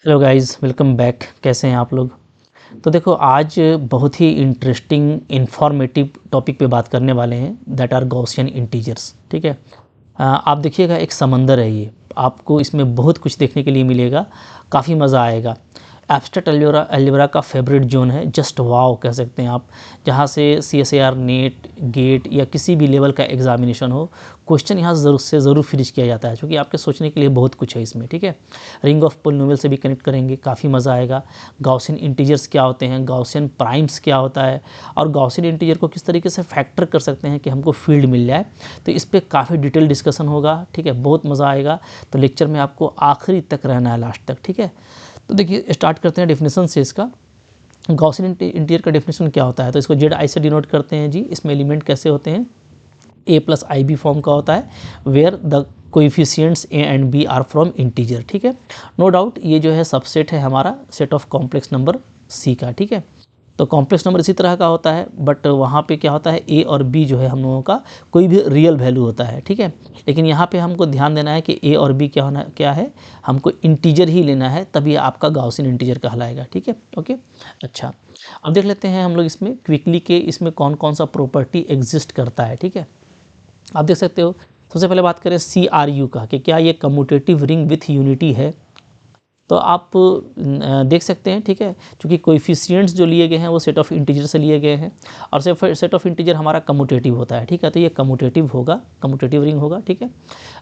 Hello guys, welcome back. कैसे हैं आप लोग? तो देखो, आज बहुत ही इंटरेस्टिंग इन्फॉर्मेटिव टॉपिक पे बात करने वाले हैं, दैट आर गॉसियन इंटीजर्स। ठीक है। आप देखिएगा, एक समंदर है ये। आपको इसमें बहुत कुछ देखने के लिए मिलेगा, काफ़ी मज़ा आएगा। एब्स्ट्रैक्ट अलजेब्रा का फेवरेट जोन है, जस्ट वाव कह सकते हैं आप। जहाँ से CSIR नेट गेट या किसी भी लेवल का एग्जामिनेशन हो, क्वेश्चन यहाँ ज़रूर फिनिश किया जाता है, क्योंकि आपके सोचने के लिए बहुत कुछ है इसमें। ठीक है। रिंग ऑफ पोलिनोमियल से भी कनेक्ट करेंगे, काफ़ी मज़ा आएगा। गॉसियन इंटीजर्स क्या होते हैं, गॉसियन प्राइम्स क्या होता है, और गॉसियन इंटीजर को किस तरीके से फैक्टर कर सकते हैं कि हमको फील्ड मिल जाए। तो इस पर काफ़ी डिटेल डिस्कशन होगा। ठीक है, बहुत मज़ा आएगा। तो लेक्चर में आपको आखिरी तक रहना है, लास्ट तक। ठीक है। तो देखिए, स्टार्ट करते हैं डेफिनेशन से इसका। गॉसियन इंटीजर का डेफिनेशन क्या होता है, तो इसको जेड आई से डिनोट करते हैं जी। इसमें एलिमेंट कैसे होते हैं, a+ib फॉर्म का होता है, where the coefficients a and b are from integer. ठीक है। नो डाउट ये जो है सबसेट है हमारा set of complex number c का। ठीक है। तो कॉम्प्लेक्स नंबर इसी तरह का होता है, बट वहाँ पे क्या होता है, a और b जो है हम लोगों का कोई भी रियल वैल्यू होता है। ठीक है। लेकिन यहाँ पे हमको ध्यान देना है कि a और b क्या है, हमको इंटीजर ही लेना है, तभी आपका गॉसियन इंटीजर कहलाएगा। ठीक है। ओके। अच्छा, अब देख लेते हैं हम लोग इसमें क्विकली के इसमें कौन कौन सा प्रॉपर्टी एग्जिस्ट करता है। ठीक है। आप देख सकते हो, सबसे पहले बात करें CRU का, कि क्या ये कम्यूटेटिव रिंग विथ यूनिटी है। तो आप देख सकते हैं। ठीक है। क्योंकि कोएफिशिएंट्स जो लिए गए हैं वो सेट ऑफ इंटीजर से लिए गए हैं, और सेट ऑफ इंटीजर हमारा कम्यूटेटिव होता है। ठीक है। तो ये कम्यूटेटिव होगा, कम्यूटेटिव रिंग होगा। ठीक है।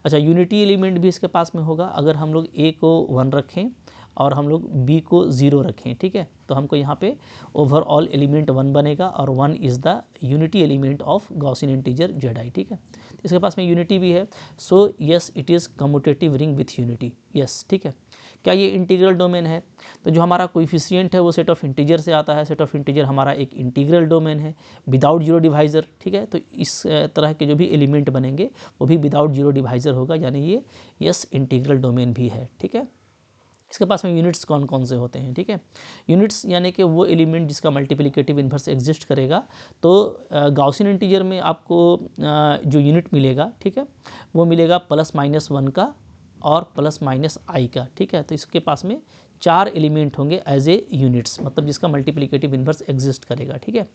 अच्छा, यूनिटी एलिमेंट भी इसके पास में होगा। अगर हम लोग a को 1 रखें और हम लोग b को 0 रखें, ठीक है, तो हमको यहाँ पे ओवरऑल एलिमेंट 1 बनेगा, और 1 is the unity element of Gaussian integer Zi। ठीक है। इसके पास में यूनिटी भी है, so yes it is commutative ring with unity. Yes. ठीक है। क्या ये इंटीग्रल डोमेन है, तो जो हमारा कोएफिशिएंट है वो सेट ऑफ इंटीजर से आता है। सेट ऑफ इंटीजर हमारा एक इंटीग्रल डोमेन है विदाउट जीरो डिवाइज़र। ठीक है। तो इस तरह के जो भी एलिमेंट बनेंगे वो भी विदाउट जीरो डिवाइज़र होगा, यानी ये यस इंटीग्रल डोमेन भी है। ठीक है। इसके पास में यूनिट्स कौन कौन से होते हैं, ठीक है। यूनिट्स यानी कि वो एलिमेंट जिसका मल्टीप्लिकेटिव इन्वर्स एग्जिस्ट करेगा। तो गॉसियन इंटीजर में आपको जो यूनिट मिलेगा, ठीक है, वो मिलेगा +-1 का और +-i का। ठीक है। तो इसके पास में 4 एलिमेंट होंगे एज ए यूनिट्स, मतलब जिसका मल्टीप्लिकेटिव इन्वर्स एग्जिस्ट करेगा। ठीक है।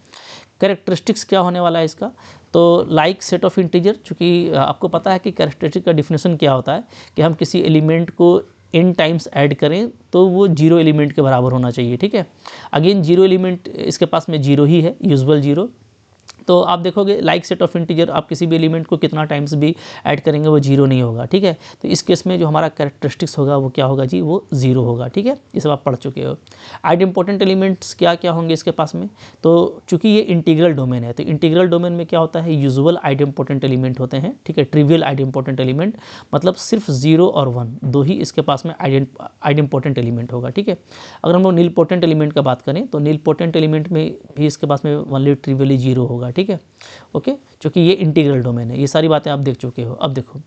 कैरेक्टरिस्टिक्स क्या होने वाला है इसका, तो लाइक सेट ऑफ इंटीजर, चूँकि आपको पता है कि कैरेक्टरिस्टिक का डिफिनेशन क्या होता है, कि हम किसी एलिमेंट को n टाइम्स ऐड करें तो वो 0 एलिमेंट के बराबर होना चाहिए। ठीक है। अगेन 0 एलिमेंट इसके पास में 0 ही है, यूजुअल 0। तो आप देखोगे लाइक सेट ऑफ इंटीजर, आप किसी भी एलिमेंट को कितना टाइम्स भी ऐड करेंगे वो 0 नहीं होगा। ठीक है। तो इस केस में जो हमारा कैरेक्टरिस्टिक्स होगा वो क्या होगा जी, वो 0 होगा। ठीक है। ये सब आप पढ़ चुके हो। आइड इंपॉर्टेंट एलिमेंट्स क्या क्या होंगे इसके पास में, तो चूंकि ये इंटीग्रल डोमेन है, तो इंटीग्रल डोमेन में क्या होता है, यूजुअल आइड इंपॉर्टेंट एलिमेंट होते हैं। ठीक है। ट्रिवियल आइड इंपॉर्टेंट एलिमेंट, मतलब सिर्फ 0 और 1 दो ही इसके पास में आइड इंपॉर्टेंट एलिमेंट होगा। ठीक है। अगर हम लोग नील पोटेंट एलिमेंट का बात करें, तो नील पोटेंट एलिमेंट में भी इसके पास में ओनली ट्रिवियली 0 होगा। ठीक है। ओके। क्योंकि ये इंटीग्रल डोमेन है। ये सारी बातें आप देख चुके हो। अब देखो,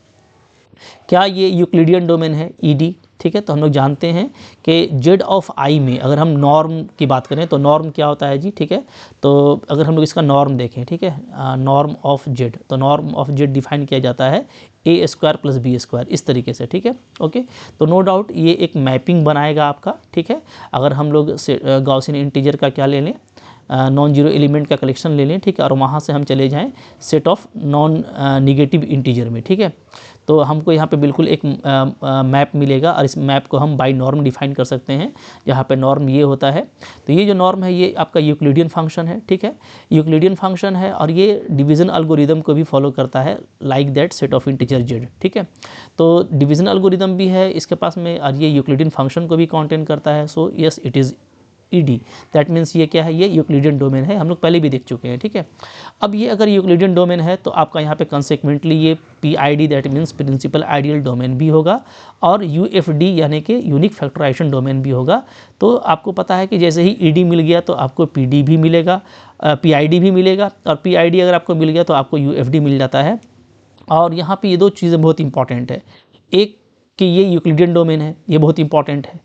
क्या ये यूक्लिडियन डोमेन है, ED। ठीक है। तो हम लोग जानते हैं कि Z ऑफ I में अगर हम नॉर्म की बात करें, तो नॉर्म क्या होता है जी, ठीक है। तो अगर हम लोग इसका नॉर्म देखें, ठीक है, नॉर्म ऑफ Z, तो नॉर्म ऑफ Z डिफाइन किया जाता है a² + b², इस तरीके से। ठीक है। ओके। तो नो डाउट ये एक मैपिंग बनाएगा आपका। ठीक है। अगर हम लोग गॉसियन इंटीजर का क्या ले लें, नॉन जीरो एलिमेंट का कलेक्शन ले लें, ठीक है, और वहाँ से हम चले जाएं set of non negative integer में। ठीक है। तो हमको यहाँ पे बिल्कुल एक मैप मिलेगा, और इस मैप को हम बाय नॉर्म डिफाइन कर सकते हैं, जहाँ पे नॉर्म ये होता है। तो ये जो नॉर्म है ये आपका यूक्लिडियन फंक्शन है। ठीक है। यूक्लिडियन फंक्शन है, और ये डिवीज़न एल्गोरिदम को भी फॉलो करता है, like that set of integer Z। ठीक है। तो डिवीज़न एल्गोरिदम भी है इसके पास में, और ये यूक्लिडियन फंक्शन को भी कॉन्टेन करता है। So yes it is ED। That means ये क्या है, ये यूक्लिडियन डोमेन है, हम लोग पहले भी देख चुके हैं। ठीक है। अब ये अगर यूक्लिडियन डोमेन है, तो आपका यहाँ पे कंसेक्वेंटली ये PID that means principal ideal domain भी होगा, और UFD यानी कि यूनिक फैक्टराइजेशन डोमेन भी होगा। तो आपको पता है कि जैसे ही ED मिल गया तो आपको PD भी मिलेगा, PID भी मिलेगा, और PID अगर आपको मिल गया तो आपको UFD मिल जाता है। और यहाँ पे ये दो चीज़ें बहुत इंपॉर्टेंट है, एक कि ये यूक्लिडियन डोमेन है, ये बहुत इंपॉर्टेंट है।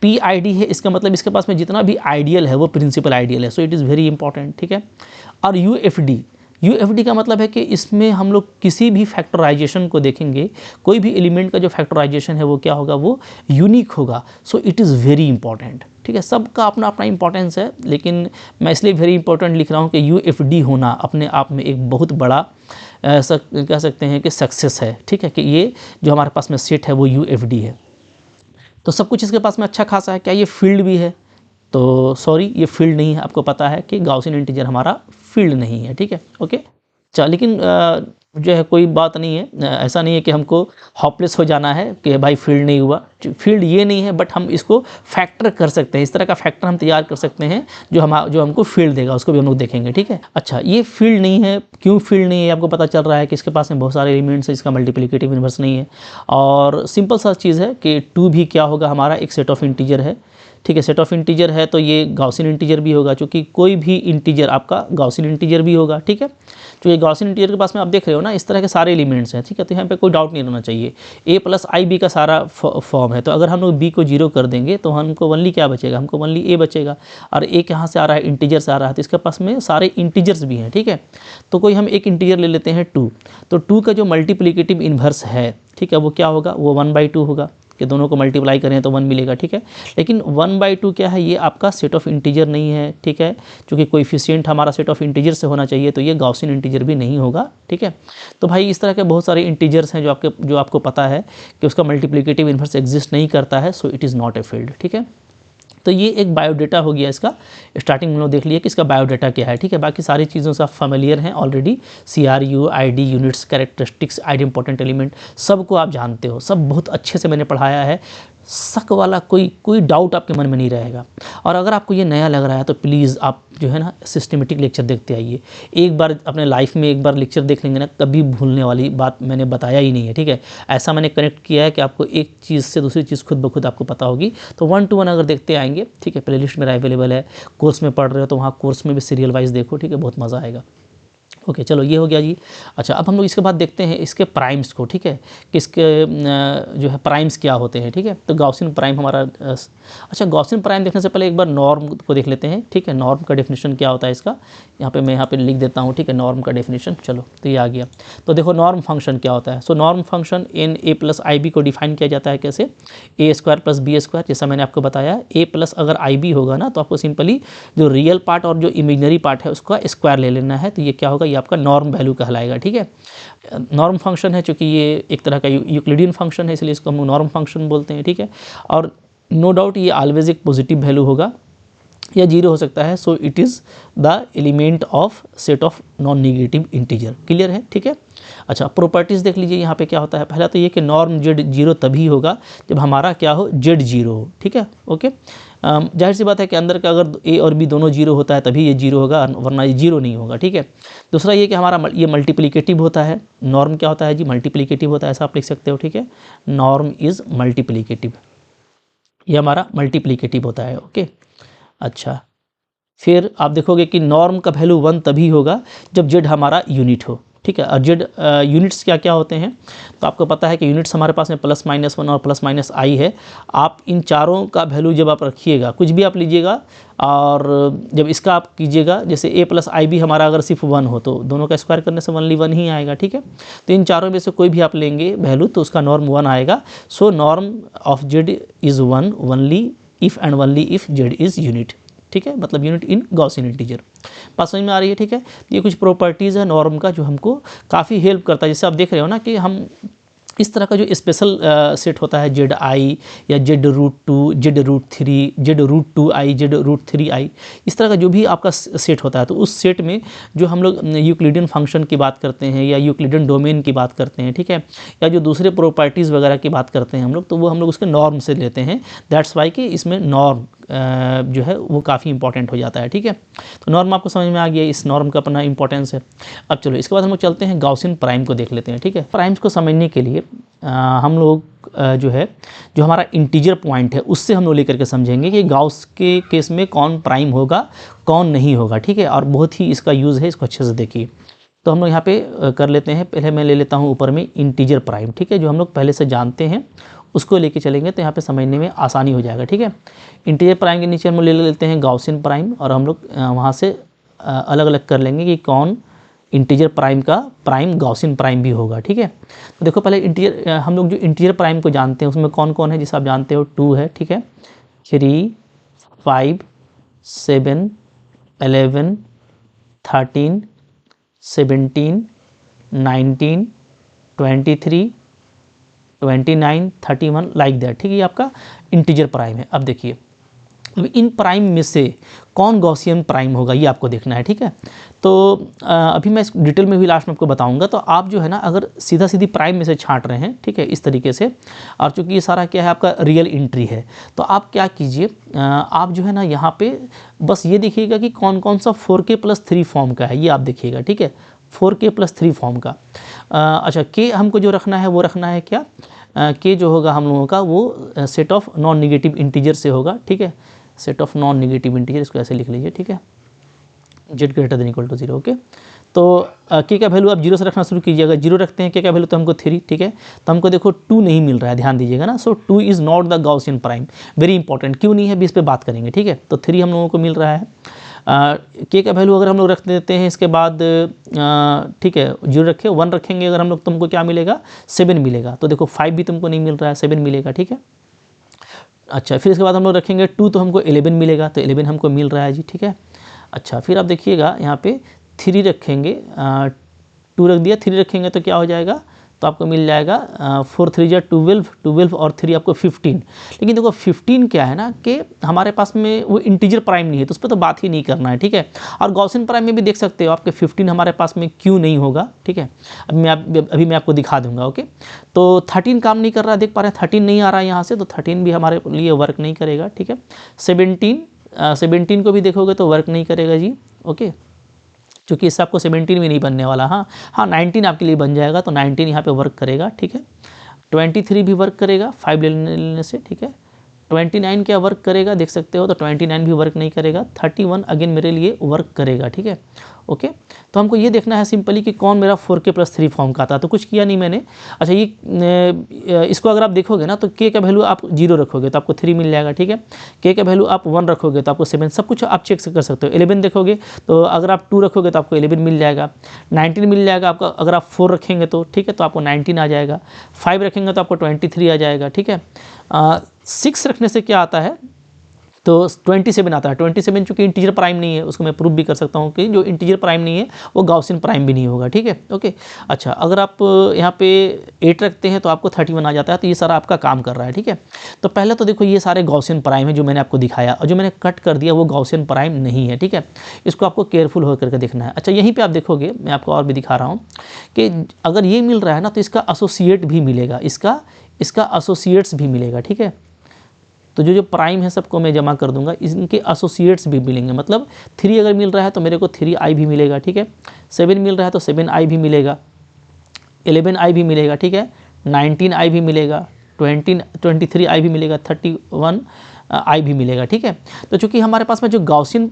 PID है, इसका मतलब इसके पास में जितना भी आइडियल है वो प्रिंसिपल आइडियल है, सो इट इज़ वेरी इंपॉर्टेंट। ठीक है। और UFD, UFD का मतलब है कि इसमें हम लोग किसी भी फैक्टराइजेशन को देखेंगे, कोई भी एलिमेंट का जो फैक्टराइजेशन है वो क्या होगा, वो यूनिक होगा। सो इट इज़ वेरी इंपॉर्टेंट, ठीक है। सबका अपना अपना इंपॉर्टेंस है, लेकिन मैं इसलिए वेरी इंपॉर्टेंट लिख रहा हूँ कि UFD होना अपने आप में एक बहुत बड़ा कह सकते हैं कि सक्सेस है, ठीक है, कि ये जो हमारे पास में सेट है वो UFD है। तो सब कुछ इसके पास में अच्छा खासा है। क्या ये फील्ड भी है? तो सॉरी, ये फील्ड नहीं है। आपको पता है कि गाउसियन इंटीजर हमारा फील्ड नहीं है, ठीक है, ओके। चल, लेकिन जो है कोई बात नहीं है, ऐसा नहीं है कि हमको हॉपलेस हो जाना है कि भाई फील्ड नहीं हुआ। फील्ड ये नहीं है, बट हम इसको फैक्टर कर सकते हैं, इस तरह का फैक्टर हम तैयार कर सकते हैं जो हमको फील्ड देगा, उसको भी हम लोग देखेंगे, ठीक है। अच्छा, ये फील्ड नहीं है, क्यों फील्ड नहीं है आपको पता चल रहा है कि इसके पास में बहुत सारे एलिमेंट्स है, इसका मल्टीप्लिकेटिव इन्वर्स नहीं है। और सिंपल सा चीज़ है कि 2 भी क्या होगा, हमारा एक सेट ऑफ इंटीजर है, ठीक है। सेट ऑफ इंटीजर है तो ये गाउसियन इंटीजर भी होगा, क्योंकि कोई भी इंटीजर आपका गाउसियन इंटीजर भी होगा, ठीक है। तो ये गाउसियन इंटीजर के पास में आप देख रहे हो ना, इस तरह के सारे एलिमेंट्स हैं, ठीक है। तो यहाँ पे कोई डाउट नहीं रहना चाहिए, a + ib का सारा फॉर्म है। तो अगर हम लोग b को 0 कर देंगे तो हमको ओनली क्या बचेगा, हमको ओनली a बचेगा। और a कहाँ से आ रहा है, इंटीजर से आ रहा है, तो इसके पास में सारे इंटीजर्स भी हैं, ठीक है। तो कोई हम एक इंटीजर ले लेते हैं 2, तो 2 का जो मल्टीप्लिकेटिव इन्वर्स है, ठीक है, वो क्या होगा, वो 1/2 होगा, कि दोनों को मल्टीप्लाई करें तो 1 मिलेगा, ठीक है। लेकिन 1/2 क्या है, ये आपका सेट ऑफ इंटीजर नहीं है, ठीक है, क्योंकि कोएफिशिएंट हमारा सेट ऑफ इंटीजर से होना चाहिए, तो ये गाउसियन इंटीजर भी नहीं होगा, ठीक है। तो भाई इस तरह के बहुत सारे इंटीजर्स हैं जो आपको पता है कि उसका मल्टीप्लिकेटिव इन्वर्स एग्जिस्ट नहीं करता है, सो it is not a field, ठीक है। तो ये एक बायोडाटा हो गया इसका। स्टार्टिंग में लोग देख लिए कि इसका बायोडाटा क्या है, ठीक है। बाकी सारी चीज़ों से आप फेमिलियर हैं already, CRU, ID, units, characteristics, identity element, सबको आप जानते हो, सब बहुत अच्छे से मैंने पढ़ाया है। शक वाला कोई डाउट आपके मन में नहीं रहेगा। और अगर आपको ये नया लग रहा है तो प्लीज़ आप जो है ना सिस्टमेटिक लेक्चर देखते आइए। एक बार अपने लाइफ में एक बार लेक्चर देख लेंगे ना, कभी भूलने वाली बात मैंने बताया ही नहीं है, ठीक है। ऐसा मैंने कनेक्ट किया है कि आपको एक चीज़ से दूसरी चीज़ खुद ब खुद आपको पता होगी। तो 1 to 1 अगर देखते आएंगे, ठीक है, प्लेलिस्ट मेरा अवेलेबल है। कोर्स में पढ़ रहे हो तो वहाँ कोर्स में भी सीरियल वाइज देखो, ठीक है, बहुत मज़ा आएगा। ओके, चलो ये हो गया जी। अच्छा, अब हम लोग इसके बाद देखते हैं इसके प्राइम्स को, ठीक है, कि इसके जो है प्राइम्स क्या होते हैं, ठीक है। तो गाउसियन प्राइम हमारा अच्छा, गाउसियन प्राइम देखने से पहले एक बार नॉर्म को देख लेते हैं, ठीक है। नॉर्म का डेफिनेशन क्या होता है इसका, मैं यहाँ पे लिख देता हूँ, ठीक है, नॉर्म का डेफिनेशन। चलो, तो ये आ गया। तो देखो नॉर्म फंक्शन क्या होता है। So norm function in a + ib को डिफाइन किया जाता है कैसे, a² + b², जैसा मैंने आपको बताया। a+ अगर ib होगा ना, तो आपको सिंपली जो रियल पार्ट और जो इमेजनरी पार्ट है उसका स्क्वायर ले लेना है, तो ये क्या होगा, ये आपका नॉर्म वैल्यू कहलाएगा, ठीक है। नॉर्म फंक्शन है, चूँकि ये एक तरह का यूक्लिडियन फंक्शन है, इसलिए इसको हम नॉर्म फंक्शन बोलते हैं, ठीक है। और नो डाउट ये ऑलवेज एक पॉजिटिव वैल्यू होगा या 0 हो सकता है। सो it is the element of set of non negative integer. Clear है, ठीक है। अच्छा, प्रॉपर्टीज़ देख लीजिए यहाँ पे क्या होता है। पहला तो ये कि नॉर्म z 0 तभी होगा जब हमारा क्या हो, z 0 हो, ठीक है, ओके। जाहिर सी बात है कि अंदर का अगर a और b दोनों 0 होता है तभी ये 0 होगा, वरना ये 0 नहीं होगा, ठीक है। दूसरा ये कि हमारा ये मल्टीप्लिकेटिव होता है। नॉर्म क्या होता है जी, मल्टीप्लिकेटिव होता है, ऐसा आप लिख सकते हो, ठीक है। नॉर्म इज़ मल्टीप्लिकेटिव, ये हमारा मल्टीप्लिकेटिव होता है, ओके। अच्छा, फिर आप देखोगे कि नॉर्म का वैल्यू 1 तभी होगा जब z हमारा यूनिट हो, ठीक है। और z यूनिट्स क्या क्या होते हैं, तो आपको पता है कि यूनिट्स हमारे पास में +-1 और +-i है। आप इन चारों का वैल्यू जब आप रखिएगा, कुछ भी आप लीजिएगा, और जब इसका आप कीजिएगा, जैसे a + ib हमारा अगर सिर्फ 1 हो तो दोनों का स्क्वायर करने से ओनली 1 ही आएगा, ठीक है। तो इन चारों में से कोई भी आप लेंगे वैल्यू तो उसका नॉर्म 1 आएगा। So norm of z is 1 only if and only if z is unit, ठीक है, मतलब यूनिट इन गाउसियन इंटीजर। बात समझ में आ रही है, ठीक है। ये कुछ प्रॉपर्टीज़ है नॉर्म का जो हमको काफ़ी हेल्प करता है। जैसे आप देख रहे हो ना कि हम इस तरह का जो स्पेशल सेट होता है ZI या Z√2, Z√3, Z√2i, Z√3i, इस तरह का जो भी आपका सेट होता है, तो उस सेट में जो हम लोग यूक्लिडियन फंक्शन की बात करते हैं या यूक्लिडियन डोमेन की बात करते हैं, ठीक है, या जो दूसरे प्रॉपर्टीज़ वगैरह की बात करते हैं हम लोग, तो वो हम लोग उसके नॉर्म से लेते हैं। दैट्स वाई कि इसमें नॉर्म जो है वो काफ़ी इंपॉर्टेंट हो जाता है, ठीक है। तो नॉर्म आपको समझ में आ गया, इस नॉर्म का अपना इंपॉर्टेंस है। अब चलो इसके बाद हम लोग चलते हैं गाउसियन प्राइम को देख लेते हैं, ठीक है। प्राइम्स को समझने के लिए हम लोग जो है जो हमारा इंटीजर पॉइंट है उससे हम लोग लेकर के समझेंगे कि गाउस के केस में कौन प्राइम होगा कौन नहीं होगा, ठीक है। और बहुत ही इसका यूज़ है, इसको अच्छे से देखिए। तो हम लोग यहाँ पे कर लेते हैं, पहले मैं ले लेता हूँ ऊपर में इंटीजर प्राइम, ठीक है, जो हम लोग पहले से जानते हैं उसको लेके चलेंगे तो यहाँ पे समझने में आसानी हो जाएगा, ठीक है। इंटीजर प्राइम के नीचे हम ले लेते हैं गाउसियन प्राइम, और हम लोग वहाँ से अलग अलग कर लेंगे कि कौन इंटीजर प्राइम का प्राइम गॉसियन प्राइम भी होगा, ठीक है। तो देखो पहले इंटीजर, हम लोग जो इंटीजर प्राइम को जानते हैं उसमें कौन कौन है, जिसे आप जानते हो 2 है, ठीक है, 3, 5, 7, 11, 13, 17, 19, 23, 29, 31 लाइक दैट, ठीक है, ये आपका इंटीजर प्राइम है। अब देखिए अब इन प्राइम में से कौन गॉसियन प्राइम होगा ये आपको देखना है, ठीक है। तो अभी मैं इस डिटेल में भी लास्ट में आपको बताऊंगा। तो आप जो है ना अगर सीधा सीधी प्राइम में से छांट रहे हैं, ठीक है, इस तरीके से, और चूंकि ये सारा क्या है आपका रियल एंट्री है, तो आप क्या कीजिए, आप जो है ना यहाँ पे बस ये देखिएगा कि कौन कौन सा 4k+3 फॉर्म का है, ये आप देखिएगा, ठीक है, 4k+3 फॉर्म का। अच्छा, के हमको जो रखना है वो रखना है क्या, के जो होगा हम लोगों का वो set of non negative integer से होगा, ठीक है, set of non negative integer, इसको ऐसे लिख लीजिए, ठीक है, z>0 ओके। तो के का वैल्यू आप 0 से रखना शुरू कीजिएगा। 0 रखते हैं, के का वैल्यू तो हमको 3, ठीक है, तो हमको देखो 2 नहीं मिल रहा है, ध्यान दीजिएगा ना। सो 2 is not the Gaussian prime, very important, क्यों नहीं है अभी इस पर बात करेंगे, ठीक है। तो 3 हम लोगों को मिल रहा है। के का वैल्यू अगर हम लोग रख देते हैं इसके बाद, ठीक है, 0 रखे, 1 रखेंगे अगर हम लोग, तुमको क्या मिलेगा, 7 मिलेगा। तो देखो 5 भी तुमको नहीं मिल रहा है, 7 मिलेगा, ठीक है। अच्छा, फिर इसके बाद हम लोग रखेंगे 2, तो हमको 11 मिलेगा, तो 11 हमको मिल रहा है जी, ठीक है। अच्छा, फिर आप देखिएगा यहाँ पे 3 रखेंगे, 2 रख दिया, 3 रखेंगे तो क्या हो जाएगा, तो आपको मिल जाएगा 4 3 जा 12, 12 और 3 आपको 15। लेकिन देखो 15 क्या है ना कि हमारे पास में वो इंटीजर प्राइम नहीं है, तो उस पर तो बात ही नहीं करना है, ठीक है। और गॉसियन प्राइम में भी देख सकते हो आपके 15 हमारे पास में क्यों नहीं होगा, ठीक है, अभी मैं आपको दिखा दूंगा, ओके। तो 13 काम नहीं कर रहा है, देख पा रहे हैं 13 नहीं आ रहा है यहाँ से, तो 13 भी हमारे लिए वर्क नहीं करेगा, ठीक है। 17 को भी देखोगे तो वर्क नहीं करेगा जी, ओके, क्योंकि इससे आपको 17 भी नहीं बनने वाला। हाँ 19 आपके लिए बन जाएगा, तो 19 यहाँ पे वर्क करेगा, ठीक है। 23 भी वर्क करेगा 5 लेने से, ठीक है। 29 क्या वर्क करेगा देख सकते हो, तो 29 भी वर्क नहीं करेगा। 31 अगेन मेरे लिए वर्क करेगा, ठीक है, ओके। तो हमको ये देखना है सिंपली कि कौन मेरा 4k+3 फॉर्म का था, तो कुछ किया नहीं मैंने। अच्छा, ये इसको अगर आप देखोगे ना तो के का वैल्यू आप 0 रखोगे तो आपको 3 मिल जाएगा, ठीक है। के का वैल्यू आप 1 रखोगे तो आपको 7, सब कुछ आप चेक कर सकते हो। 11 देखोगे तो अगर आप 2 रखोगे तो आपको 11 मिल जाएगा। 19 मिल जाएगा आपका, अगर आप 4 रखेंगे तो, ठीक है, तो आपको 19 आ जाएगा। 5 रखेंगे तो आपको 23 आ जाएगा, ठीक है। 6 रखने से क्या आता है, तो 27 आता है। 27 चूँकि इंटीजर प्राइम नहीं है, उसको मैं प्रूव भी कर सकता हूँ कि जो इंटीजर प्राइम नहीं है वो गॉसियन प्राइम भी नहीं होगा, ठीक है, ओके। अच्छा, अगर आप यहाँ पे 8 रखते हैं तो आपको 31 आ जाता है, तो ये सारा आपका काम कर रहा है, ठीक है। तो पहले तो देखो ये सारे गॉसियन प्राइम है जो मैंने आपको दिखाया, और जो मैंने कट कर दिया वो गॉसियन प्राइम नहीं है, ठीक है। इसको आपको केयरफुल होकर के देखना है। अच्छा, यहीं पर आप देखोगे, मैं आपको और भी दिखा रहा हूँ कि अगर ये मिल रहा है ना तो इसका एसोसिएट भी मिलेगा, इसका एसोसिएट्स भी मिलेगा, ठीक है। तो जो प्राइम है सबको मैं जमा कर दूंगा, इनके एसोसिएट्स भी मिलेंगे। मतलब 3 अगर मिल रहा है तो मेरे को 3i भी मिलेगा, ठीक है। 7 मिल रहा है तो 7i भी मिलेगा, 11i भी मिलेगा, ठीक है। 19i भी मिलेगा, 23i भी मिलेगा, 31 आई भी मिलेगा, ठीक है। तो चूंकि हमारे पास में जो गॉसियन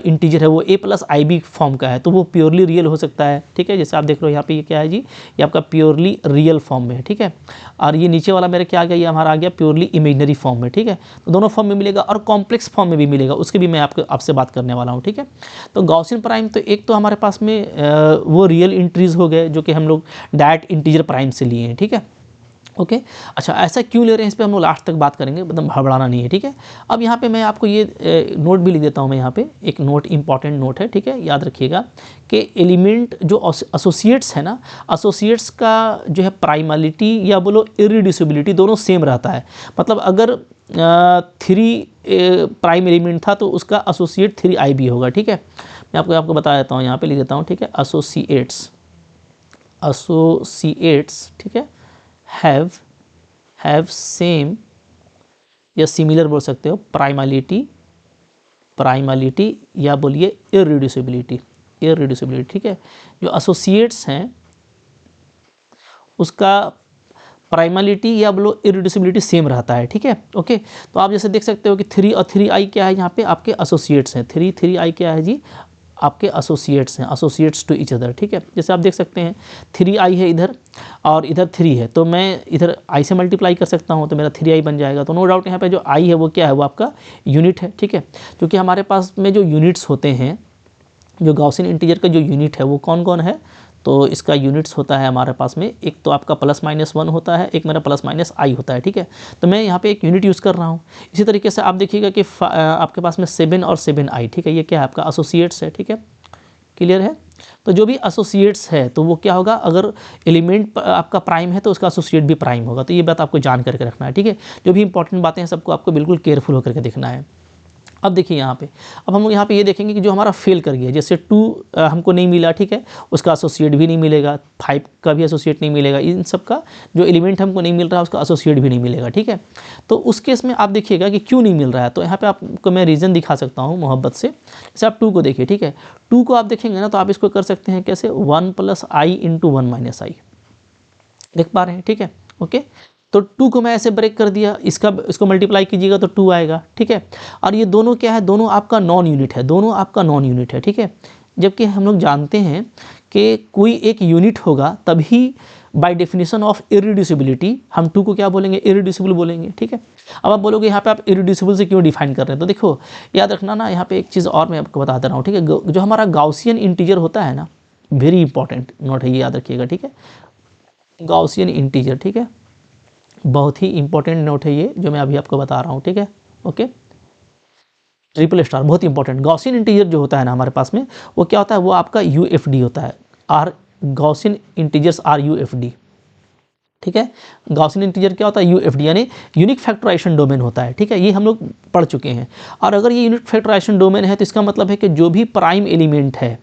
इंटीजर है वो a+ib फॉर्म का है, तो वो प्योरली रियल हो सकता है, ठीक है। जैसे आप देख रहे हो यहाँ पे ये क्या है जी, ये आपका प्योरली रियल फॉर्म में है, ठीक है। और ये नीचे वाला मेरे क्या आ गया, ये हमारा आ गया प्योरली इमेजनरी फॉर्म में, ठीक है। तो दोनों फॉर्म में मिलेगा और कॉम्प्लेक्स फॉर्म में भी मिलेगा, उसके भी मैं आपसे बात करने वाला हूँ, ठीक है। तो गॉसियन प्राइम तो एक तो हमारे पास में वो रियल इंट्रीज हो गए जो कि हम लोग डायरेक्ट इंटीजर प्राइम से लिए हैं, ठीक है, ओके। अच्छा, ऐसा क्यों ले रहे हैं इस पर हम लोग लास्ट तक बात करेंगे, मतलब हड़बड़ाना नहीं है, ठीक है। अब यहाँ पे मैं आपको ये नोट भी लिख देता हूँ, मैं यहाँ पे एक नोट, इंपॉर्टेंट नोट है, ठीक है, याद रखिएगा कि एलिमेंट जो एसोसिएट्स है ना, एसोसिएट्स का जो है प्राइमलिटी या बोलो इरिड्यूसिबिलिटी दोनों सेम रहता है। मतलब अगर 3 प्राइम एलिमेंट था तो उसका एसोसिएट 3i भी होगा, ठीक है। मैं आपको बता देता हूँ, यहाँ पे लिख देता हूँ, ठीक है। एसोसिएट्स, ठीक है, हैव सेम या सिमिलर बोल सकते हो, प्राइमलिटी या बोलिए इरिड्यूसिबिलिटी, ठीक है। जो एसोसिएट्स हैं उसका प्राइमलिटी या बोलो इरिड्यूसिबिलिटी सेम रहता है, ठीक है, ओके। तो आप जैसे देख सकते हो कि 3 और 3i क्या है, यहाँ पे आपके एसोसिएट्स हैं। 3i क्या है जी, आपके एसोसिएट्स हैं, एसोसिएट्स टू ईच अदर, ठीक है। जैसे आप देख सकते हैं 3i है इधर और इधर 3 है, तो मैं इधर i से मल्टीप्लाई कर सकता हूँ तो मेरा 3i बन जाएगा। तो नो डाउट यहाँ पे जो i है वो क्या है, वो आपका यूनिट है, ठीक है। क्योंकि हमारे पास में जो यूनिट्स होते हैं जो गॉसियन इंटीजर का जो यूनिट है वो कौन कौन है, तो इसका यूनिट्स होता है हमारे पास में, एक तो आपका +-1 होता है, एक मेरा +-i होता है, ठीक है। तो मैं यहाँ पे एक यूनिट यूज़ कर रहा हूँ। इसी तरीके से आप देखिएगा कि आपके पास में 7 और 7i, ठीक है, ये क्या है आपका एसोसिएट्स है, ठीक है, क्लियर है। तो जो भी एसोसिएट्स है तो वो क्या होगा, अगर एलिमेंट आपका प्राइम है तो उसका एसोसिएट भी प्राइम होगा। तो ये बात आपको जान करके रखना है, ठीक है। जो भी इंपॉर्टेंट बातें हैं सबको आपको बिल्कुल केयरफुल होकर के देखना है। अब देखिए यहाँ पे, अब हम लोग यहाँ पे ये देखेंगे कि जो हमारा फेल कर गया, जैसे 2 हमको नहीं मिला, ठीक है, उसका एसोसिएट भी नहीं मिलेगा, 5 का भी एसोसिएट नहीं मिलेगा, इन सब का जो एलिमेंट हमको नहीं मिल रहा है उसका एसोसिएट भी नहीं मिलेगा, ठीक है। तो उस केस में आप देखिएगा कि क्यों नहीं मिल रहा है, तो यहाँ पे आपको मैं रीज़न दिखा सकता हूँ मोहब्बत से। जैसे आप 2 को देखिए, ठीक है, 2 को आप देखेंगे ना तो आप इसको कर सकते हैं कैसे, 1 + i × 1 - i, देख पा रहे हैं, ठीक है, ओके। तो 2 को मैं ऐसे ब्रेक कर दिया, इसको मल्टीप्लाई कीजिएगा तो 2 आएगा, ठीक है। और ये दोनों क्या है, दोनों आपका नॉन यूनिट है, दोनों आपका नॉन यूनिट है, ठीक है। जबकि हम लोग जानते हैं कि कोई एक यूनिट होगा तभी बाय डेफिनेशन ऑफ इरिड्यूसिबिलिटी हम 2 को क्या बोलेंगे, इरिड्यूसिबल बोलेंगे, ठीक है। अब आप बोलोगे यहाँ पे आप इरिड्यूसिबल से क्यों डिफाइन कर रहे हैं, तो देखो याद रखना ना, यहाँ पे एक चीज़ और मैं आपको बता दे रहा हूँ, ठीक है। जो हमारा गॉसियन इंटीजर होता है ना, वेरी इंपॉर्टेंट नोट है, ये याद रखिएगा, ठीक है। गॉसियन इंटीजर, ठीक है, बहुत ही इंपॉर्टेंट नोट है ये जो मैं अभी आपको बता रहा हूँ, ठीक है, ओके। ट्रिपल स्टार बहुत इंपॉर्टेंट। गॉसियन इंटीजर जो होता है ना हमारे पास में, वो क्या होता है, वो आपका UFD होता है, गॉसियन इंटीजर्स आर UFD, ठीक है। गॉसियन इंटीजर क्या होता है, UFD यानी यूनिक फैक्टराइजेशन डोमेन होता है, ठीक है, ये हम लोग पढ़ चुके हैं। और अगर ये यूनिक फैक्टराइजेशन डोमेन है तो इसका मतलब है कि जो भी प्राइम एलिमेंट है,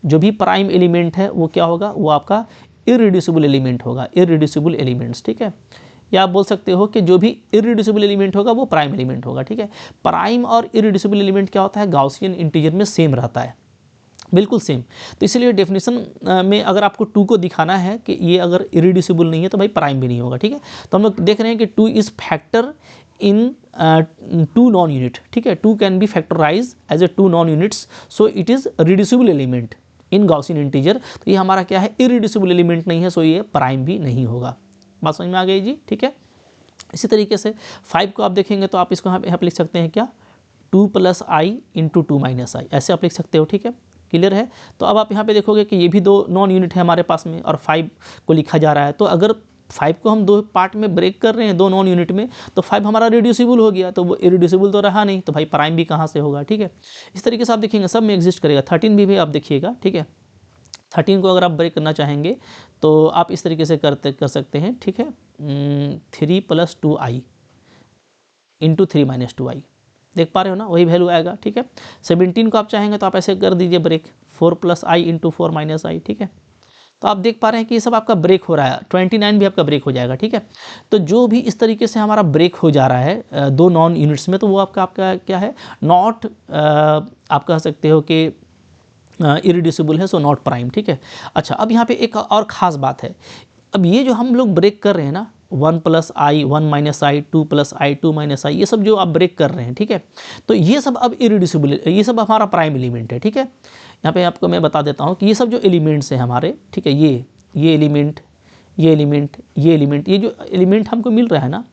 जो भी प्राइम एलिमेंट है वो क्या होगा, वो आपका इरिड्यूसिबल एलिमेंट होगा, इरिड्यूसिबल एलिमेंट्स, ठीक है। या आप बोल सकते हो कि जो भी इरिड्यूसिबल एलिमेंट होगा वो प्राइम एलिमेंट होगा, ठीक है। प्राइम और इरिड्यूसिबल एलिमेंट क्या होता है, गॉसियन इंटीजर में सेम रहता है, बिल्कुल सेम। तो इसलिए डेफिनेशन में अगर आपको 2 को दिखाना है कि ये अगर इरिड्यूसिबल नहीं है तो भाई प्राइम भी नहीं होगा, ठीक है। तो हम लोग देख रहे हैं कि 2 is factor in 2 non unit, ठीक है। 2 can be factorise as a 2 non units, so it is reducible element in Gaussian integer. तो ये हमारा क्या है, इरिड्यूसिबल एलिमेंट नहीं है, सो ये प्राइम भी नहीं होगा। बात समझ में आ गई जी, ठीक है। इसी तरीके से 5 को आप देखेंगे तो आप इसको यहाँ पे लिख सकते हैं क्या, 2 + i × 2 - i, ऐसे आप लिख सकते हो, ठीक है, क्लियर है। तो अब आप यहाँ पे देखोगे कि ये भी 2 नॉन यूनिट है हमारे पास में और 5 को लिखा जा रहा है। तो अगर 5 को हम 2 पार्ट में ब्रेक कर रहे हैं, 2 नॉन यूनिट में, तो 5 हमारा रिड्यूसिबल हो गया, तो वो इरिड्यूसिबल तो रहा नहीं, तो भाई प्राइम भी कहाँ से होगा, ठीक है। इस तरीके से आप देखेंगे सब में एग्जिस्ट करेगा। 13 भी आप देखिएगा, ठीक है। 13 को अगर आप ब्रेक करना चाहेंगे तो आप इस तरीके से कर सकते हैं, ठीक है। 3 + 2i × 3 - 2i, देख पा रहे हो ना, वही वैल्यू आएगा, ठीक है। 17 को आप चाहेंगे तो आप ऐसे कर दीजिए ब्रेक, 4 + i × 4 - i, ठीक है। तो आप देख पा रहे हैं कि ये सब आपका ब्रेक हो रहा है। 29 भी आपका ब्रेक हो जाएगा, ठीक है। तो जो भी इस तरीके से हमारा ब्रेक हो जा रहा है 2 नॉन यूनिट्स में, तो वो आपका क्या है, नॉट आप कह सकते हो कि इरिड्यूसिबल है, सो नॉट प्राइम, ठीक है। अच्छा, अब यहाँ पे एक और ख़ास बात है। अब ये जो हम लोग ब्रेक कर रहे हैं ना, 1 + i, 1 - i, 2 + i, 2 - i, ये सब जो आप ब्रेक कर रहे हैं, ठीक है, तो ये सब अब इरिड्यूसिबल, ये सब हमारा प्राइम एलिमेंट है, ठीक है। यहाँ पे आपको मैं बता देता हूँ कि ये सब जो एलिमेंट्स हैं हमारे, ठीक है, ये एलिमेंट, ये एलिमेंट, ये एलिमेंट, ये जो एलिमेंट हमको मिल रहा है ना,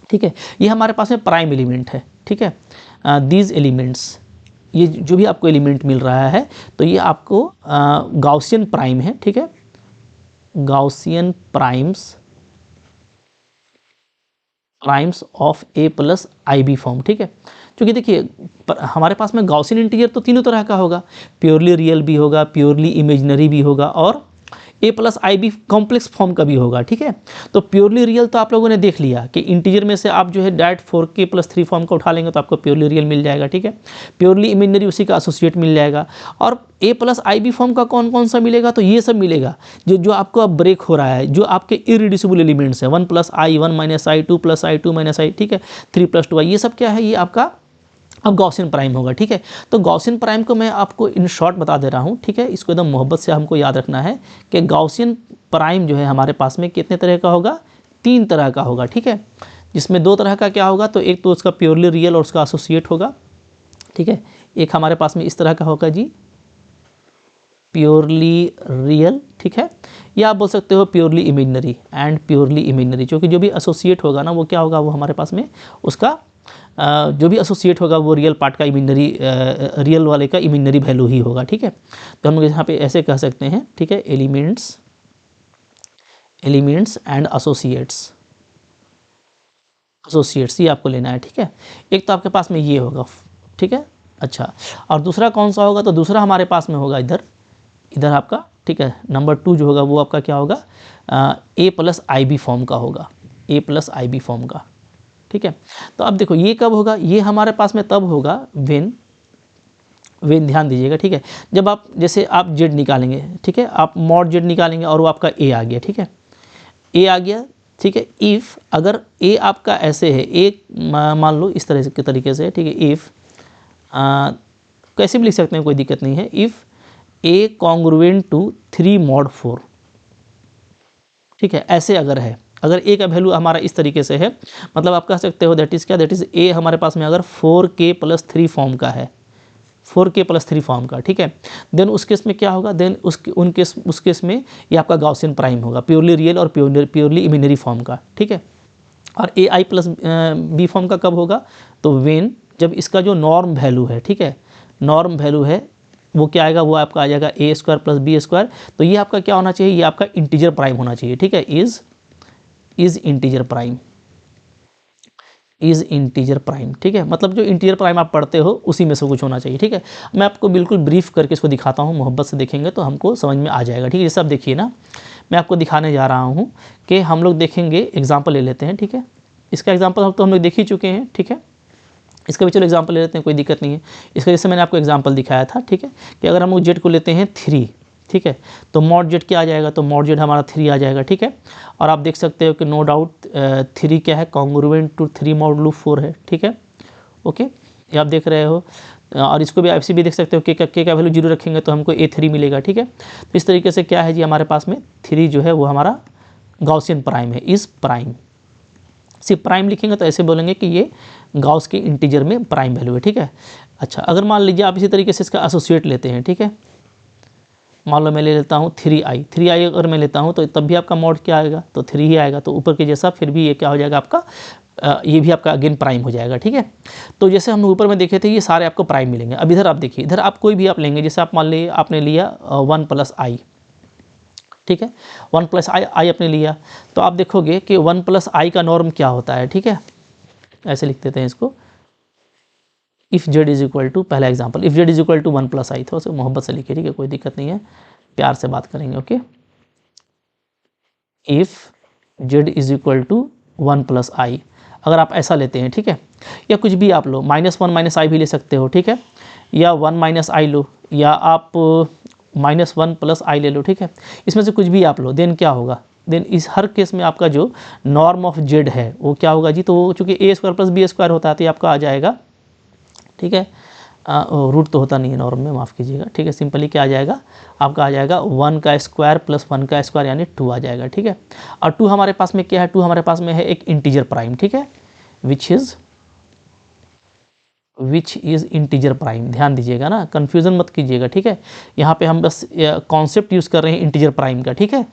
ठीक है, ये हमारे पास में प्राइम एलिमेंट है, ठीक है। दीज एलिमेंट्स, ये जो भी आपको एलिमेंट मिल रहा है तो ये आपको गॉसियन प्राइम है, ठीक है, Gaussian primes of A + IB form, ठीक है। क्योंकि देखिए हमारे पास में गॉसियन इंटीजर तो तीनों तरह का होगा, प्योरली रियल भी होगा, प्योरली इमेजिनरी भी होगा और A + IB कॉम्प्लेक्स फॉर्म का भी होगा, ठीक है। तो प्योरली रियल तो आप लोगों ने देख लिया कि इंटीजर में से आप जो है डायरेक्ट 4k + 3 फॉर्म का उठा लेंगे तो आपको प्योरली रियल मिल जाएगा, ठीक है। प्योरली इमेजिनरी उसी का एसोसिएट मिल जाएगा। और A + IB फॉर्म का कौन कौन सा मिलेगा, तो ये सब मिलेगा जो आपको अब ब्रेक हो रहा है, जो आपके इरिड्यूसिबल एलिमेंट्स हैं, 1 + i, 1 - i, 2 + i, 2 - i, ठीक है, 3 + 2i, ये सब क्या है, ये आपका अब गॉसियन प्राइम होगा, ठीक है। तो गॉसियन प्राइम को मैं आपको इन शॉर्ट बता दे रहा हूँ, ठीक है। इसको एकदम मोहब्बत से हमको याद रखना है कि गॉसियन प्राइम जो है हमारे पास में कितने तरह का होगा, 3 तरह का होगा, ठीक है। जिसमें 2 तरह का क्या होगा, तो एक तो उसका प्योरली रियल और उसका एसोसिएट होगा, ठीक है। एक हमारे पास में इस तरह का होगा जी, प्योरली रियल, ठीक है, या आप बोल सकते हो purely imaginary and purely imaginary, क्योंकि जो भी एसोसिएट होगा ना वो क्या होगा, वो हमारे पास में उसका जो भी एसोसिएट होगा वो रियल पार्ट का इमेजिनरी रियल वाले का इमेजिनरी वैल्यू ही होगा, ठीक है। तो हम लोग यहाँ पे ऐसे कह सकते हैं, ठीक है, एलिमेंट्स एंड एसोसिएट्स ये आपको लेना है, ठीक है। एक तो आपके पास में ये होगा, ठीक है। अच्छा, और दूसरा कौन सा होगा, तो दूसरा हमारे पास में होगा इधर आपका, ठीक है। नंबर 2 जो होगा वो आपका क्या होगा, a plus i b form का होगा, a plus i b form का, ठीक है। तो अब देखो ये कब होगा, ये हमारे पास में तब होगा वेन ध्यान दीजिएगा, ठीक है, जब आप जैसे आप जेड निकालेंगे, ठीक है, आप मॉड जेड निकालेंगे और वो आपका ए आ गया, ठीक है, ए आ गया, ठीक है। इफ़ अगर ए आपका ऐसे है, ए मान लो इस तरह के तरीके से, ठीक है, इफ़ कैसे भी लिख सकते हैं, कोई दिक्कत नहीं है। If a congruent to 3 mod 4, ठीक है, ऐसे अगर है, अगर ए का वैल्यू हमारा इस तरीके से है, मतलब आप कह सकते हो दैट इज़ क्या, दैट इज़ ए हमारे पास में अगर 4k + 3 फॉर्म का है, 4k + 3 फॉर्म का, ठीक है, देन उस केस में क्या होगा, देन उस केस में ये आपका गॉसियन प्राइम होगा, प्योरली रियल और प्योरली इमेजिनरी फॉर्म का, ठीक है। और ए आई प्लस बी फॉर्म का कब होगा, तो वेन जब इसका जो नॉर्म वैल्यू है, ठीक है, नॉर्म वैल्यू है वो क्या आएगा, वो आपका आ जाएगा a² + b²। तो ये आपका क्या होना चाहिए, ये आपका इंटीजर प्राइम होना चाहिए, ठीक है, is integer prime, is integer prime, ठीक है। मतलब जो इंटीजर प्राइम आप पढ़ते हो उसी में से कुछ होना चाहिए, ठीक है। मैं आपको बिल्कुल ब्रीफ करके इसको दिखाता हूँ, मोहब्बत से देखेंगे तो हमको समझ में आ जाएगा, ठीक है। जैसे आप देखिए ना, मैं आपको दिखाने जा रहा हूँ कि हम लोग देखेंगे, एग्जाम्पल ले लेते हैं, ठीक है। इसका एग्जाम्पल तो हम लोग देख ही चुके हैं, ठीक है। इसका भी चलो एग्जाम्पल ले लेते हैं, कोई दिक्कत नहीं है। इसका जैसे मैंने आपको एग्जाम्पल दिखाया था, ठीक है, कि अगर हम लोग जेड को लेते हैं 3, ठीक है, तो मॉड जेड क्या आ जाएगा, तो मॉड जेड हमारा 3 आ जाएगा, ठीक है। और आप देख सकते हो कि नो डाउट 3 क्या है, कॉन्ग्रुएंट टू 3 mod 4 है, ठीक है, ओके, ये आप देख रहे हो। और इसको भी ऐसे भी देख सकते हो कि के का वैल्यू 0 रखेंगे तो हमको a3 मिलेगा, ठीक है। तो इस तरीके से क्या है जी, हमारे पास में 3 जो है वो हमारा गॉसियन प्राइम है, इज़ प्राइम। सिर्फ प्राइम लिखेंगे तो ऐसे बोलेंगे कि ये गॉस के इंटीजर में प्राइम वैल्यू है, ठीक है। अच्छा, अगर मान लीजिए आप इसी तरीके से इसका एसोसिएट लेते हैं, ठीक है, मान लो मैं ले लेता हूँ 3i अगर मैं लेता हूँ तो तब भी आपका मॉड क्या आएगा, तो 3 ही आएगा, तो ऊपर के जैसा फिर भी ये क्या हो जाएगा आपका, ये भी आपका अगेन प्राइम हो जाएगा, ठीक है। तो जैसे हम ऊपर में देखे थे ये सारे आपको प्राइम मिलेंगे। अब इधर आप देखिए, इधर आप कोई भी आप लेंगे, जैसे आप मान लीजिए आपने लिया 1 + i, ठीक है, 1 + i आपने लिया, तो आप देखोगे कि 1 + i का नॉर्म क्या होता है, ठीक है। ऐसे लिख देते हैं इसको, if z is equal to, पहला example, if z is equal to 1 + i, थोड़ा सा मोहब्बत से लिखिए, ठीक है, कोई दिक्कत नहीं है, प्यार से बात करेंगे, okay. If z is equal to 1 + i, अगर आप ऐसा लेते हैं, ठीक है, या कुछ भी आप लो, -1 - i भी ले सकते हो, ठीक है, या 1 - i लो, या आप -1 + i ले लो, ठीक है, इसमें से कुछ भी आप लो, देन क्या होगा, देन इस हर केस में आपका जो नॉर्म ऑफ जेड है वो क्या होगा जी, तो वो चूँकि a² + b² होता है तो ये आपका आ जाएगा, ठीक है। रूट तो होता नहीं है नॉर्म में, माफ़ कीजिएगा, ठीक है, सिंपली क्या आ जाएगा आपका, आ जाएगा 1² + 1² यानी 2 आ जाएगा, ठीक है। और 2 हमारे पास में क्या है, 2 हमारे पास में है एक इंटीजर प्राइम, ठीक है, विच इज़ इंटीजर प्राइम। ध्यान दीजिएगा ना, कन्फ्यूज़न मत कीजिएगा, ठीक है। यहाँ पे हम बस कॉन्सेप्ट यूज़ कर रहे हैं इंटीजर प्राइम का, ठीक है।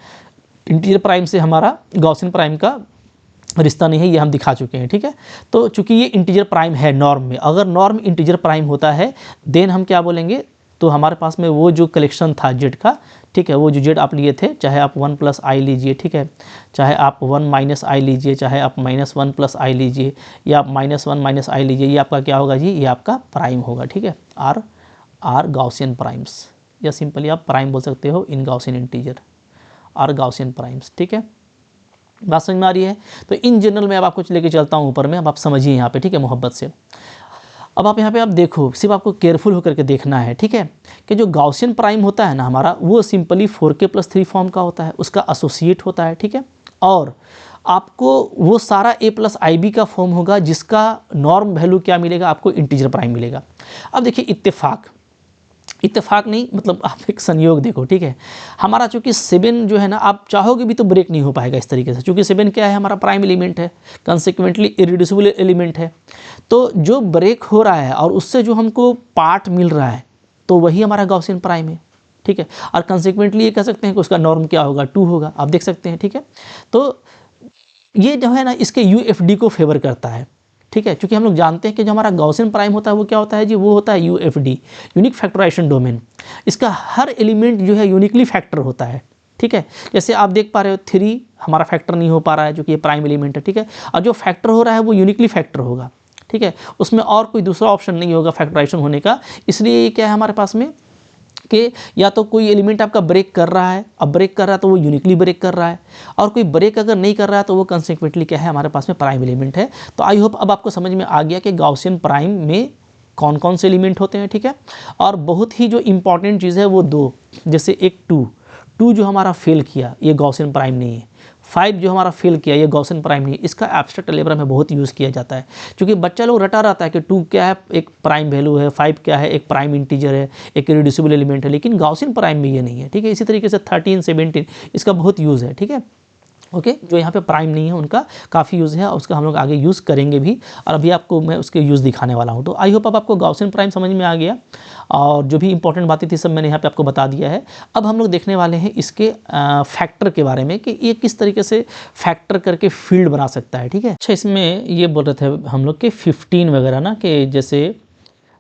इंटीजर प्राइम से हमारा गॉसियन प्राइम का रिश्ता नहीं है, ये हम दिखा चुके हैं, ठीक है। तो चूंकि ये इंटीजर प्राइम है नॉर्म में, अगर नॉर्म इंटीजर प्राइम होता है देन हम क्या बोलेंगे, तो हमारे पास में वो जो कलेक्शन था जेड का, ठीक है, वो जो जेड आप लिए थे, चाहे आप 1 + i लीजिए, ठीक है, चाहे आप 1 - i लीजिए, चाहे आप -1 + i लीजिए, या आप -1 - i लीजिए, ये आपका क्या होगा जी, ये आपका प्राइम होगा, ठीक है, आर गॉसियन प्राइम्स, या सिंपली आप प्राइम बोल सकते हो in Gaussian integer, are Gaussian primes, ठीक है। बात समझ में आ रही है। तो इन जनरल में अब आपको लेके चलता हूँ ऊपर में, अब आप समझिए यहाँ पे, ठीक है, मोहब्बत से। अब आप यहाँ पे आप देखो, सिर्फ आपको केयरफुल होकर के देखना है, ठीक है, कि जो गॉसियन प्राइम होता है ना हमारा, वो सिंपली 4k + 3 फॉर्म का होता है, उसका एसोसिएट होता है, ठीक है। और आपको वो सारा a + ib का फॉर्म होगा जिसका नॉर्म वैल्यू क्या मिलेगा, आपको इंटीजर प्राइम मिलेगा। अब देखिए इत्तेफाक नहीं, मतलब आप एक संयोग देखो, ठीक है, हमारा चूंकि 7 जो है ना, आप चाहोगे भी तो ब्रेक नहीं हो पाएगा इस तरीके से, चूंकि 7 क्या है, हमारा प्राइम एलिमेंट है, कंसिक्वेंटली इरिड्यूसिबल एलिमेंट है। तो जो ब्रेक हो रहा है और उससे जो हमको पार्ट मिल रहा है, तो वही हमारा गॉसियन प्राइम है, ठीक है। और कंसिक्वेंटली ये कह सकते हैं कि उसका नॉर्म क्या होगा, 2 होगा, आप देख सकते हैं, ठीक है। तो ये जो है ना, इसके UFD को फेवर करता है, ठीक है, क्योंकि हम लोग जानते हैं कि जो हमारा गॉसियन प्राइम होता है वो क्या होता है जी, वो होता है UFD, यूनिक फैक्टराइजेशन डोमेन। इसका हर एलिमेंट जो है यूनिकली फैक्टर होता है, ठीक है। जैसे आप देख पा रहे हो 3 हमारा फैक्टर नहीं हो पा रहा है, जो कि ये प्राइम एलिमेंट है, ठीक है। और जो फैक्टर हो रहा है वो यूनिकली फैक्टर होगा, ठीक है, उसमें और कोई दूसरा ऑप्शन नहीं होगा फैक्टराइजेशन होने का। इसलिए ये क्या है हमारे पास में कि या तो कोई एलिमेंट आपका ब्रेक कर रहा है, अब ब्रेक कर रहा है तो वो यूनिकली ब्रेक कर रहा है, और कोई ब्रेक अगर नहीं कर रहा है तो वो कंसेक्वेंटली क्या है हमारे पास में प्राइम एलिमेंट है। तो आई होप अब आपको समझ में आ गया कि गॉसियन प्राइम में कौन कौन से एलिमेंट होते हैं, ठीक है। और बहुत ही जो इंपॉर्टेंट चीज़ है वो 2, जैसे एक 2 जो हमारा फेल किया ये गॉसियन प्राइम नहीं है, 5 जो हमारा फेल किया ये गॉसियन प्राइम नहीं है। इसका एब्स्ट्रैक्ट अलजेब्रा में बहुत यूज़ किया जाता है, क्योंकि बच्चा लोग रटा रहता है कि 2 क्या है एक प्राइम वैल्यू है, 5 क्या है एक प्राइम इंटीजर है, एक इरेड्यूसिबल एलिमेंट है, लेकिन गॉसियन प्राइम में ये नहीं है, ठीक है। इसी तरीके से 13, 17 इसका बहुत यूज़ है, ठीक है, ओके। जो यहाँ पे प्राइम नहीं है उनका काफ़ी यूज़ है, और उसका हम लोग आगे यूज़ करेंगे भी, और अभी आपको मैं उसके यूज़ दिखाने वाला हूँ। तो आई होप अब आपको गॉसियन प्राइम समझ में आ गया, और जो भी इंपॉर्टेंट बातें थी सब मैंने यहाँ पे आपको बता दिया है। अब हम लोग देखने वाले हैं इसके फैक्टर के बारे में, कि ये किस तरीके से फैक्टर करके फील्ड बना सकता है, ठीक है। अच्छा, इसमें ये बोल रहे थे हम लोग के 15 वगैरह ना, कि जैसे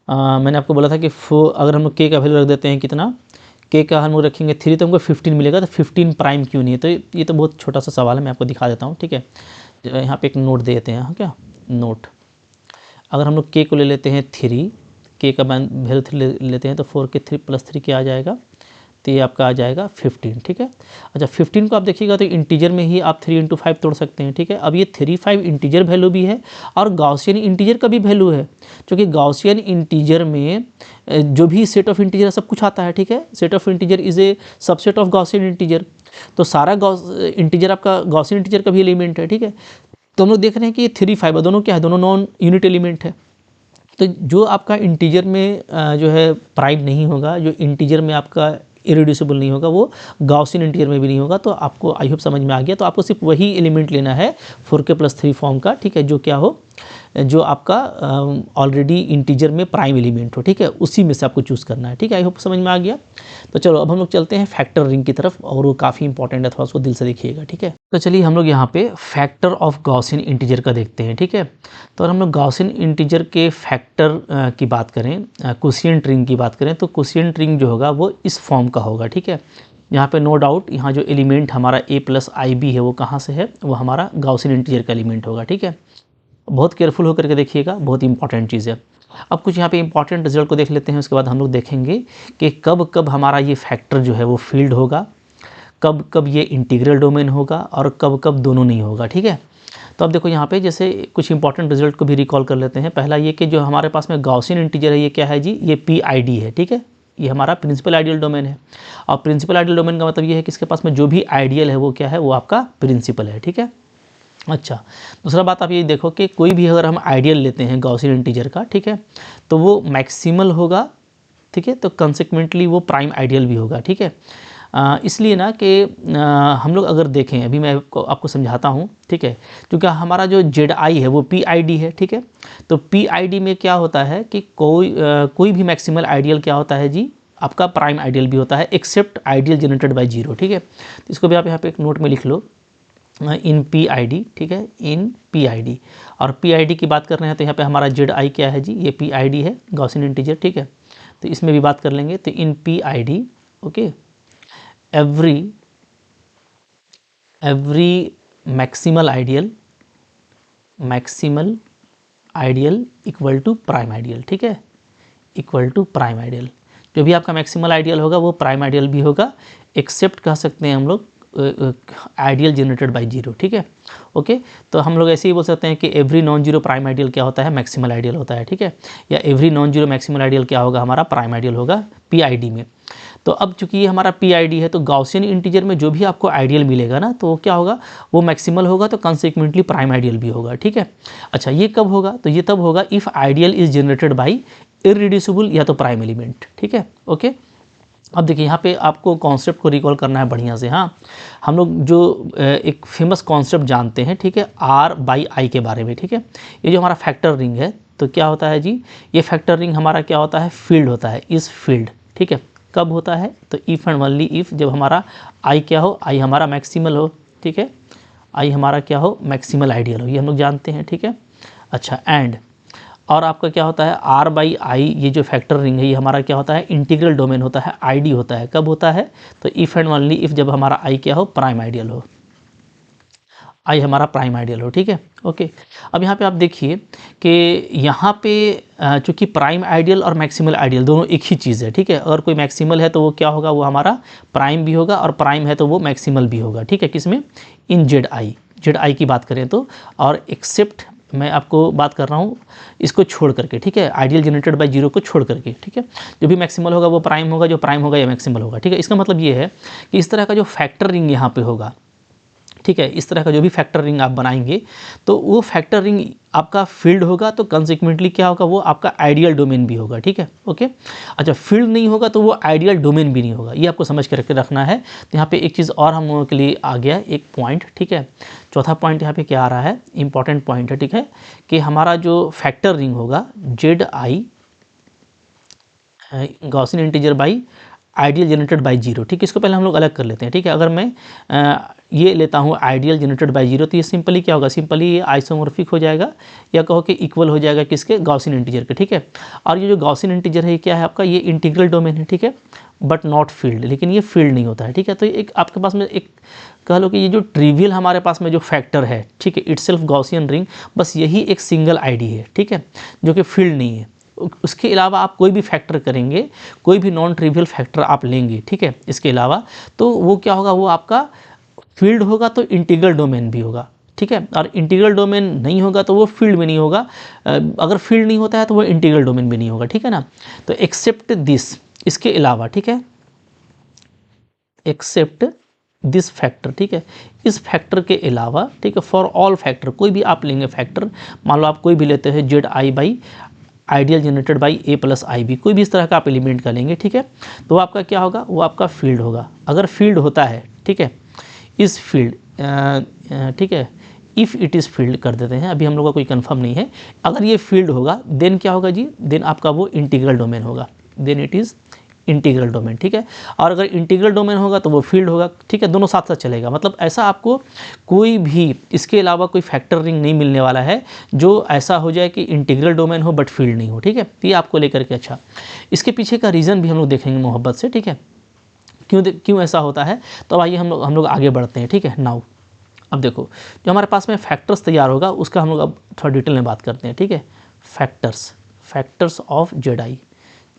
मैंने आपको बोला था कि अगर हम लोग के का वैल्यू रख देते हैं कितना, के का हम लोग रखेंगे 3 तो हमको 15 मिलेगा, तो 15 प्राइम क्यों नहीं है। तो ये तो बहुत छोटा सा सवाल है, मैं आपको दिखा देता हूँ, ठीक है। यहाँ पे एक नोट दे देते हैं, हाँ क्या नोट, अगर हम लोग के को ले लेते हैं 3, के का वैल्यू 3 लेते हैं तो 4 के 3 + 3 क्या आ जाएगा, तो ये आपका आ जाएगा 15, ठीक है। अच्छा 15 को आप देखिएगा तो इंटीजर में ही आप 3 × 5 तोड़ सकते हैं, ठीक है। अब ये 3, 5 इंटीजर वैल्यू भी है और गॉसियन इंटीजर का भी वैल्यू है, क्योंकि गॉसियन इंटीजर में जो भी सेट ऑफ इंटीजर सब कुछ आता है, ठीक है। Set of integer is a subset of Gaussian integer, तो सारा इंटीजर आपका गॉसियन इंटीजर का भी एलिमेंट है, ठीक है। तो हम लोग देख रहे हैं कि ये 3, 5 दोनों क्या है, दोनों नॉन यूनिट एलिमेंट है। तो जो आपका इंटीजर में जो है प्राइम नहीं होगा, जो इंटीजर में आपका इरेड्यूसिबल नहीं होगा, वो गॉसियन इंटीजर में भी नहीं होगा। तो आपको आई होप समझ में आ गया। तो आपको सिर्फ वही एलिमेंट लेना है 4k + 3 फॉर्म का, ठीक है, जो क्या हो, जो आपका ऑलरेडी इंटीजर में प्राइम एलिमेंट हो, ठीक है, उसी में से आपको चूज़ करना है, ठीक है। आई होप समझ में आ गया। तो चलो अब हम लोग चलते हैं फैक्टर रिंग की तरफ, और वो काफ़ी इंपॉर्टेंट है, थोड़ा उसको दिल से देखिएगा, ठीक है। तो चलिए हम लोग यहाँ पे फैक्टर ऑफ गॉसियन इंटीजर का देखते हैं, ठीक है। तो अगर हम लोग गॉसियन इंटीजर के फैक्टर की बात करें, क्वोशिएंट रिंग की बात करें, तो क्वोशिएंट रिंग जो होगा वो इस फॉर्म का होगा, ठीक है। यहाँ पे नो डाउट यहाँ जो एलिमेंट हमारा a + ib है वो कहाँ से है, वो हमारा गॉसियन इंटीजर का एलिमेंट होगा, ठीक है। बहुत केयरफुल होकर के देखिएगा, बहुत इंपॉर्टेंट चीज़ है। अब कुछ यहाँ पे इंपॉर्टेंट रिजल्ट को देख लेते हैं, उसके बाद हम लोग देखेंगे कि कब कब हमारा ये फैक्टर जो है वो फील्ड होगा, कब कब ये इंटीग्रल डोमेन होगा, और कब कब दोनों नहीं होगा, ठीक है। तो अब देखो यहाँ पे जैसे कुछ इंपॉर्टेंट रिजल्ट को भी रिकॉल कर लेते हैं। पहला ये कि जो हमारे पास में गॉसियन इंटीजर है ये क्या है जी, ये PID है, ठीक है। ये हमारा प्रिंसिपल आइडियल डोमेन है, और प्रिंसिपल आइडियल डोमेन का मतलब ये है कि इसके पास में जो भी आइडियल है वो क्या है, वो आपका प्रिंसिपल है, ठीक है। अच्छा, दूसरा बात आप ये देखो कि कोई भी अगर हम आइडियल लेते हैं गॉसियन इंटीजर का, ठीक है, तो वो मैक्सिमल होगा, ठीक है, तो कंसेक्वेंटली वो प्राइम आइडियल भी होगा, ठीक है। इसलिए ना कि हम लोग अगर देखें, अभी मैं आपको समझाता हूँ, ठीक है, क्योंकि हमारा जो ZI है वो PID है, ठीक है। तो PID में क्या होता है कि कोई भी मैक्सिमल आइडियल क्या होता है जी, आपका प्राइम आइडियल भी होता है, एक्सेप्ट आइडियल जनरेटेड बाय 0, ठीक है। तो इसको भी आप यहाँ पे एक नोट में लिख लो, इन PID, ठीक है, इन PID। और PID की बात कर रहे हैं तो यहाँ पे हमारा ZI क्या है जी, ये PID है गॉसियन इंटीजर, ठीक है। तो इसमें भी बात कर लेंगे, तो in PID, okay, every maximal ideal equal to prime ideal, ठीक है, इक्वल टू प्राइम आइडियल। जो भी आपका मैक्सिमल आइडियल होगा वो प्राइम आइडियल भी होगा, एक्सेप्ट कह सकते हैं हम लोग आइडियल जनरेटेड बाय 0, ठीक है, ओके। तो हम लोग ऐसे ही बोल सकते हैं कि every non zero prime ideal क्या होता है, मैक्सिमल आइडियल होता है, ठीक है, या every non zero maximal ideal क्या होगा, हमारा प्राइम आइडियल होगा PID में। तो अब चूंकि ये हमारा PID है, तो गॉसियन इंटीजर में जो भी आपको आइडियल मिलेगा ना, तो क्या होगा, वो मैक्सिमल होगा, तो कंसिक्वेंटली प्राइम आइडियल भी होगा, ठीक है। अच्छा, ये कब होगा, तो ये तब होगा if ideal is generated by irreducible या तो प्राइम एलिमेंट, ठीक है, ओके। अब देखिए यहाँ पे आपको कॉन्सेप्ट को रिकॉल करना है बढ़िया से। हाँ, हम लोग जो एक फेमस कॉन्सेप्ट जानते हैं, ठीक है, R/I के बारे में, ठीक है। ये जो हमारा फैक्टर रिंग है, तो क्या होता है जी, ये फैक्टर रिंग हमारा क्या होता है, फील्ड होता है, इस फील्ड, ठीक है। कब होता है, तो इफ़ एंड ओनली इफ़ जब हमारा I क्या हो, I हमारा मैक्सिमल हो, ठीक है, I हमारा क्या हो, मैक्सिमल आइडियल हो, ये हम लोग जानते हैं, ठीक है। अच्छा एंड, और आपका क्या होता है r बाई आई, ये जो फैक्टर रिंग है ये हमारा क्या होता है इंटीग्रल डोमेन होता है, आईडी होता है। कब होता है? तो इफ़ एंड ओनली इफ़ जब हमारा आई क्या हो, प्राइम आइडियल हो, आई हमारा प्राइम आइडियल हो, ठीक है। ओके, अब यहाँ पे आप देखिए कि यहाँ पे चूँकि प्राइम आइडियल और मैक्सिमल आइडियल दोनों एक ही चीज़ है, ठीक है। अगर कोई मैक्सिमल है तो वो क्या होगा, वो हमारा प्राइम भी होगा, और प्राइम है तो वो मैक्सिमल भी होगा, ठीक है। किसमें? इन जेड आई की बात करें तो, और एक्सेप्ट मैं आपको बात कर रहा हूँ इसको छोड़ करके, ठीक है, आइडियल जनरेटेड बाय जीरो को छोड़ करके, ठीक है। जो भी मैक्सिमल होगा वो प्राइम होगा, जो प्राइम होगा या मैक्सिमल होगा, ठीक है। इसका मतलब ये है कि इस तरह का जो फैक्टर रिंग यहाँ पे होगा, ठीक है, इस तरह का जो भी फैक्टर रिंग आप बनाएंगे तो वो फैक्टर रिंग आपका फील्ड होगा, तो कंसिक्वेंटली क्या होगा, वो आपका आइडियल डोमेन भी होगा, ठीक है। ओके, अच्छा फील्ड नहीं होगा तो वो आइडियल डोमेन भी नहीं होगा, ये आपको समझ कर रखना है। तो यहाँ पे एक चीज़ और हम लोगों के लिए आ गया, एक पॉइंट, ठीक है। चौथा पॉइंट यहाँ पे क्या आ रहा है, इंपॉर्टेंट पॉइंट है, ठीक है, कि हमारा जो फैक्टर रिंग होगा Z I Gaussian integer by ideal generated by zero, ठीक है। इसको पहले हम लोग अलग कर लेते हैं, ठीक है। अगर मैं ये लेता हूँ आइडियल जनरेटेड बाई जीरो, तो ये सिंपली क्या होगा, सिंपली ये आइसोमॉर्फिक हो जाएगा, या कहो कि इक्वल हो जाएगा किसके, गॉसियन इंटीजर के, ठीक है। और ये जो गॉसियन इंटीजर है ये क्या है आपका, ये इंटीग्रल डोमेन है, ठीक है, बट नॉट फील्ड, लेकिन ये फील्ड नहीं होता है, ठीक है। तो एक आपके पास में एक कह लो कि ये जो ट्रिवियल हमारे पास में जो फैक्टर है, ठीक है, इटसेल्फ गॉसियन रिंग, बस यही एक सिंगल आईडी है, ठीक है, जो कि फील्ड नहीं है। उसके अलावा आप कोई भी फैक्टर करेंगे, कोई भी नॉन ट्रिवियल फैक्टर आप लेंगे, ठीक है, इसके अलावा, तो वो क्या होगा, वो आपका फील्ड होगा तो इंटीग्रल डोमेन भी होगा, ठीक है। और इंटीग्रल डोमेन नहीं होगा तो वो फील्ड में नहीं होगा, अगर फील्ड नहीं होता है तो वो इंटीग्रल डोमेन भी नहीं होगा, ठीक है ना। तो एक्सेप्ट दिस, इसके अलावा, ठीक है, एक्सेप्ट दिस फैक्टर, ठीक है, इस फैक्टर के अलावा, ठीक है, फॉर ऑल फैक्टर, कोई भी आप लेंगे फैक्टर, मान लो आप कोई भी लेते हैं z i by ideal generated by a plus i b, कोई भी इस तरह का आप एलिमेंट का लेंगे, ठीक है, तो आपका क्या होगा, वो आपका फील्ड होगा। अगर फील्ड होता है, ठीक है, इस फील्ड, ठीक है, इफ़ इट इज़ फील्ड कर देते हैं, अभी हम लोग का कोई कंफर्म नहीं है, अगर ये फील्ड होगा देन क्या होगा जी, देन आपका वो इंटीग्रल डोमेन होगा, then it is integral domain, ठीक है। और अगर इंटीग्रल डोमेन होगा तो वो फील्ड होगा, ठीक है, दोनों साथ साथ चलेगा। मतलब ऐसा आपको कोई भी इसके अलावा कोई फैक्टर रिंग नहीं मिलने वाला है जो ऐसा हो जाए कि इंटीग्रल डोमेन हो बट फील्ड नहीं हो, ठीक है। तो ये आपको लेकर के, अच्छा इसके पीछे का रीज़न भी हम लोग देखेंगे मोहब्बत से, ठीक है, क्यों ऐसा होता है। तो आइए हम लोग आगे बढ़ते हैं, ठीक है। नाउ अब देखो, जो हमारे पास में फैक्टर्स तैयार होगा उसका हम लोग अब थोड़ा डिटेल में बात करते हैं, ठीक है। फैक्टर्स ऑफ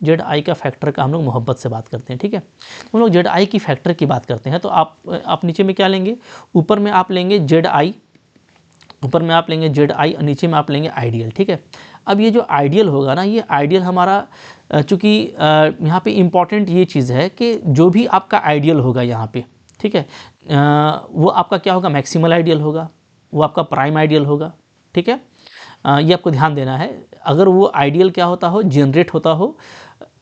जेड आई का फैक्टर का हम लोग मोहब्बत से बात करते हैं, ठीक है। तो हम लोग जेड आई की फैक्टर की बात करते हैं, तो आप नीचे में क्या लेंगे, ऊपर में आप लेंगे जेड आई, ऊपर में आप लेंगे जेड आई और नीचे में आप लेंगे आइडियल, ठीक है। अब ये जो आइडियल होगा ना, ये आइडियल हमारा चूँकि यहाँ पे इम्पॉर्टेंट ये चीज़ है कि जो भी आपका आइडियल होगा यहाँ पे, ठीक है, वो आपका क्या होगा, मैक्सिमल आइडियल होगा, वो आपका प्राइम आइडियल होगा, ठीक है। ये आपको ध्यान देना है। अगर वो आइडियल क्या होता हो, जनरेट होता हो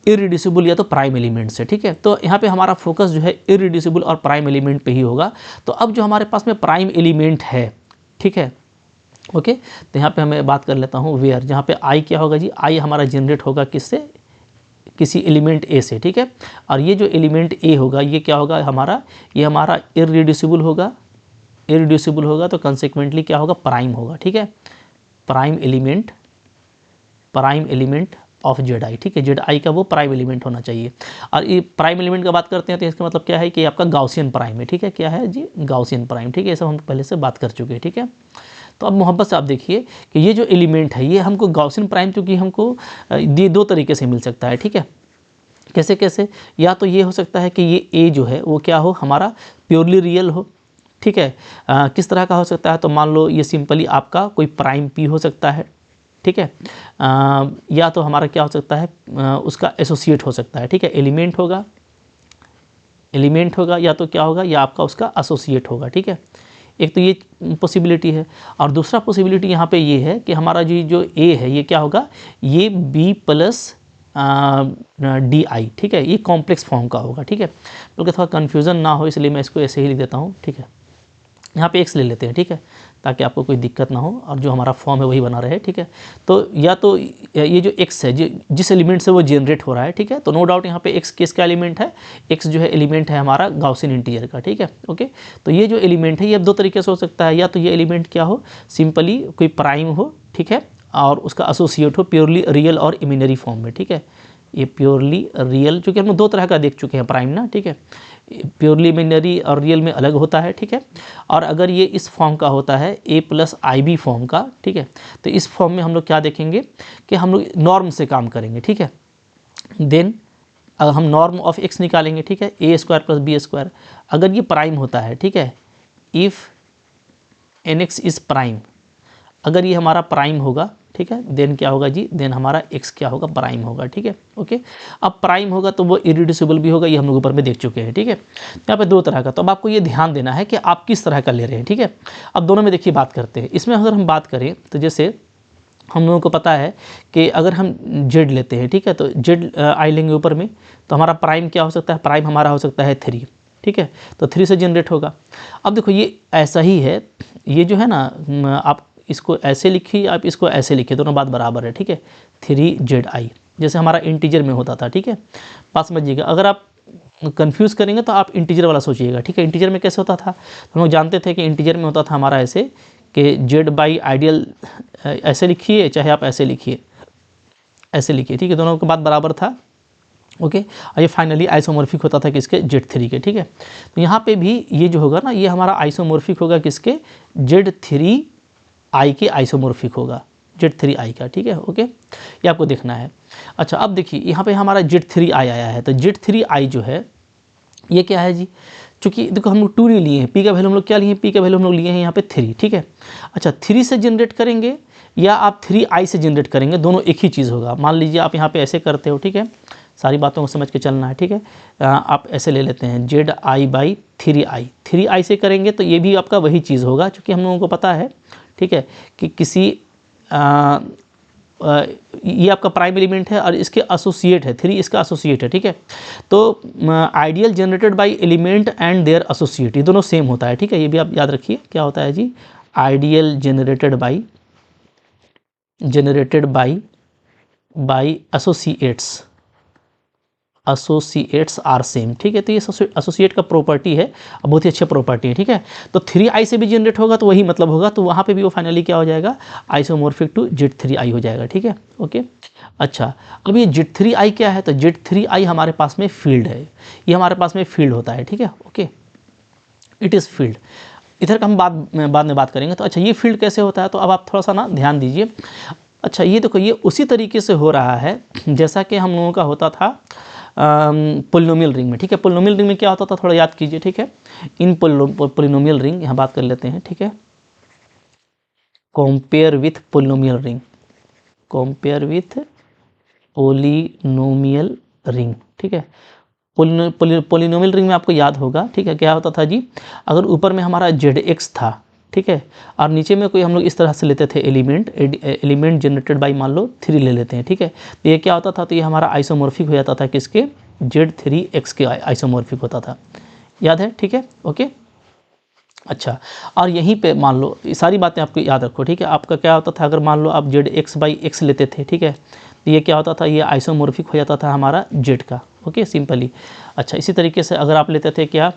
इरिड्यूसिबल या तो प्राइम एलिमेंट से, ठीक है। तो यहाँ पे हमारा फोकस जो है इरिड्यूसिबल और प्राइम एलिमेंट पे ही होगा। तो अब जो हमारे पास में प्राइम एलिमेंट है, ठीक है, ओके, तो यहाँ पे मैं बात कर लेता हूँ वेयर, जहाँ पे आई क्या होगा जी, आई हमारा जनरेट होगा किससे, किसी एलिमेंट ए से, ठीक है। और ये जो एलिमेंट ए होगा ये क्या होगा हमारा, ये हमारा इरिड्यूसिबल होगा, तो कंसिक्वेंटली क्या होगा, प्राइम होगा, ठीक है, prime element of Z I, ठीक है। जेड आई का वो प्राइम एलिमेंट होना चाहिए। और ये प्राइम एलिमेंट का बात करते हैं तो इसका मतलब क्या है कि आपका गाउसियन प्राइम है, ठीक है, क्या है जी, गाउसियन प्राइम, ठीक है, ये सब हम पहले से बात कर चुके हैं, ठीक है। तो अब मोहब्बत से आप देखिए कि ये जो एलिमेंट है ये हमको गाउसियन प्राइम चूँकि हमको ये दो तरीके से मिल सकता है, ठीक है। कैसे कैसे, या तो ये हो सकता है कि ये ए जो है वो क्या हो, हमारा प्योरली रियल हो, ठीक है। किस तरह का हो सकता है, तो मान लो ये सिंपली आपका कोई प्राइम पी हो सकता है, ठीक है, या तो हमारा क्या हो सकता है, उसका एसोसिएट हो सकता है, ठीक है, एलिमेंट होगा या तो क्या होगा, या आपका उसका एसोसिएट होगा, ठीक है। एक तो ये पॉसिबिलिटी है। और दूसरा पॉसिबिलिटी यहाँ पे ये है कि हमारा जो ए है ये क्या होगा, ये बी प्लस डी आई, ठीक है, ये कॉम्प्लेक्स फॉर्म का होगा, ठीक है। बल्कि थोड़ा कन्फ्यूज़न ना हो इसलिए मैं इसको ऐसे ही लिख देता हूँ, ठीक है। यहाँ पे एक्स ले लेते हैं, ठीक है, ताकि आपको कोई दिक्कत ना हो और जो हमारा फॉर्म है वही बना रहे, ठीक है। तो या तो ये जो एक्स है जिस एलिमेंट से वो जनरेट हो रहा है, ठीक है, तो नो डाउट यहाँ पे एक्स किसका एलिमेंट है, एक्स जो है एलिमेंट है हमारा गाउसियन इंटीजर का, ठीक है, ओके। तो ये जो एलिमेंट है ये अब दो तरीके से हो सकता है, या तो ये एलिमेंट क्या हो, सिंपली कोई प्राइम हो, ठीक है, और उसका एसोसिएट हो प्योरली रियल और इमेजिनरी फॉर्म में, ठीक है। ये प्योरली रियल, चूँकि हम लोग 2 तरह का देख चुके हैं प्राइम ना, ठीक है। प्योरली इमेजिनरी और रियल में अलग होता है, ठीक है। और अगर ये इस फॉर्म का होता है a+ib फॉर्म का, ठीक है, तो इस फॉर्म में हम लोग क्या देखेंगे कि हम लोग नॉर्म से काम करेंगे, ठीक है। देन हम नॉर्म ऑफ x निकालेंगे, ठीक है, a² + b²। अगर ये प्राइम होता है, ठीक है, इफ़ nx इज़ प्राइम, अगर ये हमारा प्राइम होगा, ठीक है, देन क्या होगा जी, देन हमारा x क्या होगा, प्राइम होगा, ठीक है, ओके। अब प्राइम होगा तो वो इरिड्यूसिबल भी होगा, ये हम लोग ऊपर में देख चुके हैं, ठीक है। यहाँ पे 2 तरह का, तो अब आपको ये ध्यान देना है कि आप किस तरह का ले रहे हैं, ठीक है। अब दोनों में देखिए बात करते हैं। इसमें अगर हम बात करें तो जैसे हम लोगों को पता है कि अगर हम जेड लेते हैं, ठीक है, तो जेड आई लेंगे ऊपर में, तो हमारा प्राइम क्या हो सकता है, प्राइम हमारा हो सकता है 3, ठीक है, तो 3 से जनरेट होगा। अब देखो ये ऐसा ही है, ये जो है ना, आप इसको ऐसे लिखिए, आप इसको ऐसे लिखिए, दोनों बात बराबर है, ठीक है। 3ZI जैसे हमारा इंटीजर में होता था, ठीक है, बात समझिएगा। अगर आप कंफ्यूज करेंगे तो आप इंटीजर वाला सोचिएगा, ठीक है। इंटीजर में कैसे होता था, हम लोग जानते थे कि इंटीजर में होता था हमारा ऐसे कि Z/आइडियल, ऐसे लिखिए चाहे आप ऐसे लिखिए, ऐसे लिखिए, ठीक है, दोनों का बात बराबर था, ओके। और ये फाइनली आइसोमॉर्फिक होता था किसके, Z3 के, ठीक है। तो यहाँ पे भी ये जो होगा ना, ये हमारा आइसोमॉर्फिक होगा किसके, Z3I के आइसोमॉर्फिक होगा, Z3I का, ठीक है, ओके, ये आपको देखना है। अच्छा अब देखिए यहाँ पे हमारा Z3I आया है, तो Z3I जो है ये क्या है जी, चूँकि देखो हम लोग 2 नहीं लिए हैं, P का वैल्यू हम लोग क्या लिए हैं, P का वैल्यू हम लोग लिए हैं यहाँ पे 3, ठीक है। अच्छा 3 से जनरेट करेंगे या आप 3I से जनरेट करेंगे, दोनों एक ही चीज़ होगा। मान लीजिए आप यहाँ पे ऐसे करते हो, ठीक है, सारी बातों को समझ के चलना है, ठीक है। आप ऐसे ले लेते हैं ZI/3I, 3I से करेंगे तो ये भी आपका वही चीज़ होगा, चूँकि हम लोगों को पता है, ठीक है, कि किसी ये आपका प्राइम एलिमेंट है और इसके एसोसिएट है, 3 इसका एसोसिएट है, ठीक है। तो ideal generated by element and their associate, ये दोनों सेम होता है, ठीक है, ये भी आप याद रखिए क्या होता है जी, ideal generated by associates are same, ठीक है। तो ये एसोसिएट का प्रॉपर्टी है, बहुत ही अच्छी प्रॉपर्टी है, ठीक है। तो 3I से भी जनरेट होगा तो वही मतलब होगा, तो वहाँ पे भी वो फाइनली क्या हो जाएगा, आइसोमॉर्फिक टू Z3I हो जाएगा, ठीक है, ओके। अच्छा अब ये Z3I क्या है, तो Z3I हमारे पास में फील्ड है, ये हमारे पास में फील्ड होता है, ठीक है, ओके, इट इज़ फील्ड। इधर का हम बाद में बात करेंगे। तो अच्छा ये फील्ड कैसे होता है, तो अब आप थोड़ा सा ना ध्यान दीजिए। अच्छा ये देखो ये उसी तरीके से हो रहा है जैसा कि हम लोगों का होता था पोलिनोमियल रिंग में, ठीक है। पोलिनोमियल रिंग में क्या होता था, थोड़ा याद कीजिए, ठीक है। इन पोलिनोमियल रिंग, यहाँ बात कर लेते हैं, ठीक है, compare with polynomial ring, compare with polynomial ring, ठीक है। पोलिनोमियल रिंग में आपको याद होगा, ठीक है, क्या होता था जी, अगर ऊपर में हमारा ZX था, ठीक है, और नीचे में कोई हम लोग इस तरह से लेते थे एलिमेंट जनरेटेड बाय मान लो 3 ले लेते हैं, ठीक है। तो ये क्या होता था, तो ये हमारा आइसोमॉर्फिक हो जाता था किसके, Z3X के आइसोमॉर्फिक होता था, याद है, ठीक है, ओके। अच्छा और यहीं पे मान लो ये सारी बातें आपको याद रखो, ठीक है। आपका क्या होता था, अगर मान लो आप ZX/X लेते थे, ठीक है, तो ये क्या होता था, ये आइसोमॉर्फिक हो जाता था हमारा Z का, ओके, सिंपली। अच्छा इसी तरीके से अगर आप लेते थे क्या,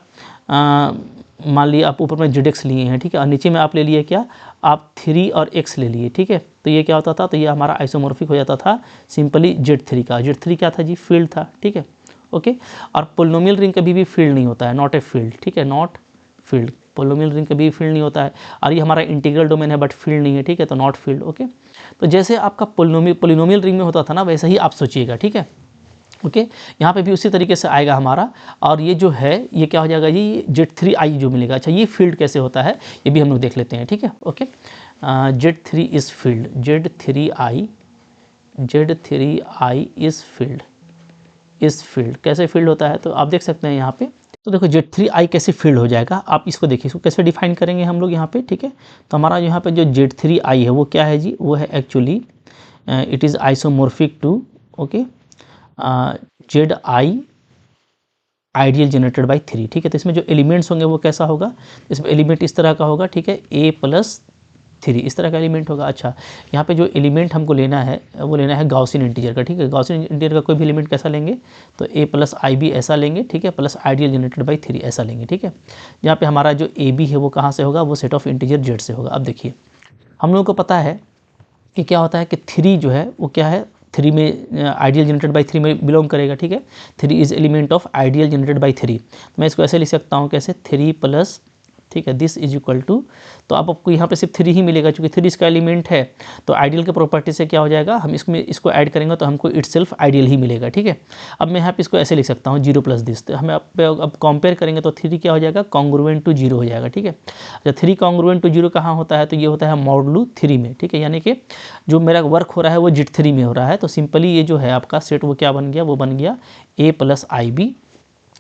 मान लिया आप ऊपर में ZX लिए हैं, ठीक है, और नीचे में आप ले लिए क्या, आप 3 और X ले लिए, ठीक है, तो ये क्या होता था, तो ये हमारा आइसोमॉर्फिक हो जाता था सिंपली Z3 का। Z3 क्या था जी, फील्ड था, ठीक है, ओके। और पोलिनोमियल रिंग कभी भी फील्ड नहीं होता है, नॉट ए फील्ड, ठीक है, नॉट फील्ड, पोलिनोमियल रिंग कभी फील्ड नहीं होता है। और ये हमारा इंटीग्रल डोमेन है बट फील्ड नहीं है, ठीक है, तो नॉट फील्ड, ओके। तो जैसे आपका पोलिनोमियल रिंग में होता था ना, वैसे ही आप सोचिएगा, ठीक है, ओके। यहाँ पे भी उसी तरीके से आएगा हमारा, और ये जो है ये क्या हो जाएगा जी, ये Z3I जो मिलेगा। अच्छा ये फील्ड कैसे होता है ये भी हम लोग देख लेते हैं, ठीक है, okay. Z3 is field, Z3I is field, कैसे फील्ड होता है, तो आप देख सकते हैं यहाँ पे। तो देखो Z3I कैसे फील्ड हो जाएगा, आप इसको देखिए, इसको कैसे डिफाइन करेंगे हम लोग यहाँ पे, ठीक है। तो हमारा यहाँ पे जो Z3I है वो क्या है जी, वो है actually it is isomorphic to, okay, ZI ideal generated by 3, ठीक है। तो इसमें जो एलिमेंट्स होंगे वो कैसा होगा, इसमें एलिमेंट इस तरह का होगा, ठीक है, A+3 इस तरह का एलिमेंट होगा। अच्छा यहाँ पे जो एलिमेंट हमको लेना है वो लेना है गॉसियन इंटीजर का, ठीक है। गॉसियन इंटीजर का कोई भी एलिमेंट कैसा लेंगे, तो A+IB ऐसा लेंगे, ठीक है, प्लस आइडियल जनरेटेड बाय 3 ऐसा लेंगे, ठीक है। यहाँ पे हमारा जो AB है वो कहाँ से होगा, वो सेट ऑफ इंटीजर Z से होगा। अब देखिए हम लोगों को पता है कि क्या होता है कि 3 जो है वो क्या है, 3 में आइडियल जनरेटेड बाई 3 में बिलोंग करेगा, ठीक है। 3 is element of ideal generated by 3। मैं इसको ऐसे लिख सकता हूँ कैसे, 3 प्लस, ठीक है, दिस इज इक्वल टू, तो आपको यहाँ पे सिर्फ 3 ही मिलेगा क्योंकि 3 इसका एलिमेंट है। तो आइडियल के प्रॉपर्टी से क्या हो जाएगा, हम इसको ऐड करेंगे तो हमको इटसेल्फ आइडियल ही मिलेगा, ठीक है। अब मैं यहाँ पे इसको ऐसे लिख सकता हूँ 0 प्लस दिस, तो हमें अब कंपेयर करेंगे तो 3 क्या हो जाएगा, कॉन्ग्रुएंट टू 0 हो जाएगा, ठीक है। अच्छा 3 कॉन्ग्रुएंट टू 0 कहाँ होता है, तो ये होता है मॉडुलो 3 में, ठीक है। यानी कि जो मेरा वर्क हो रहा है वो जिट 3 में हो रहा है। तो सिंपली ये जो है आपका सेट वो क्या बन गया, वो बन गया a प्लस आई बी,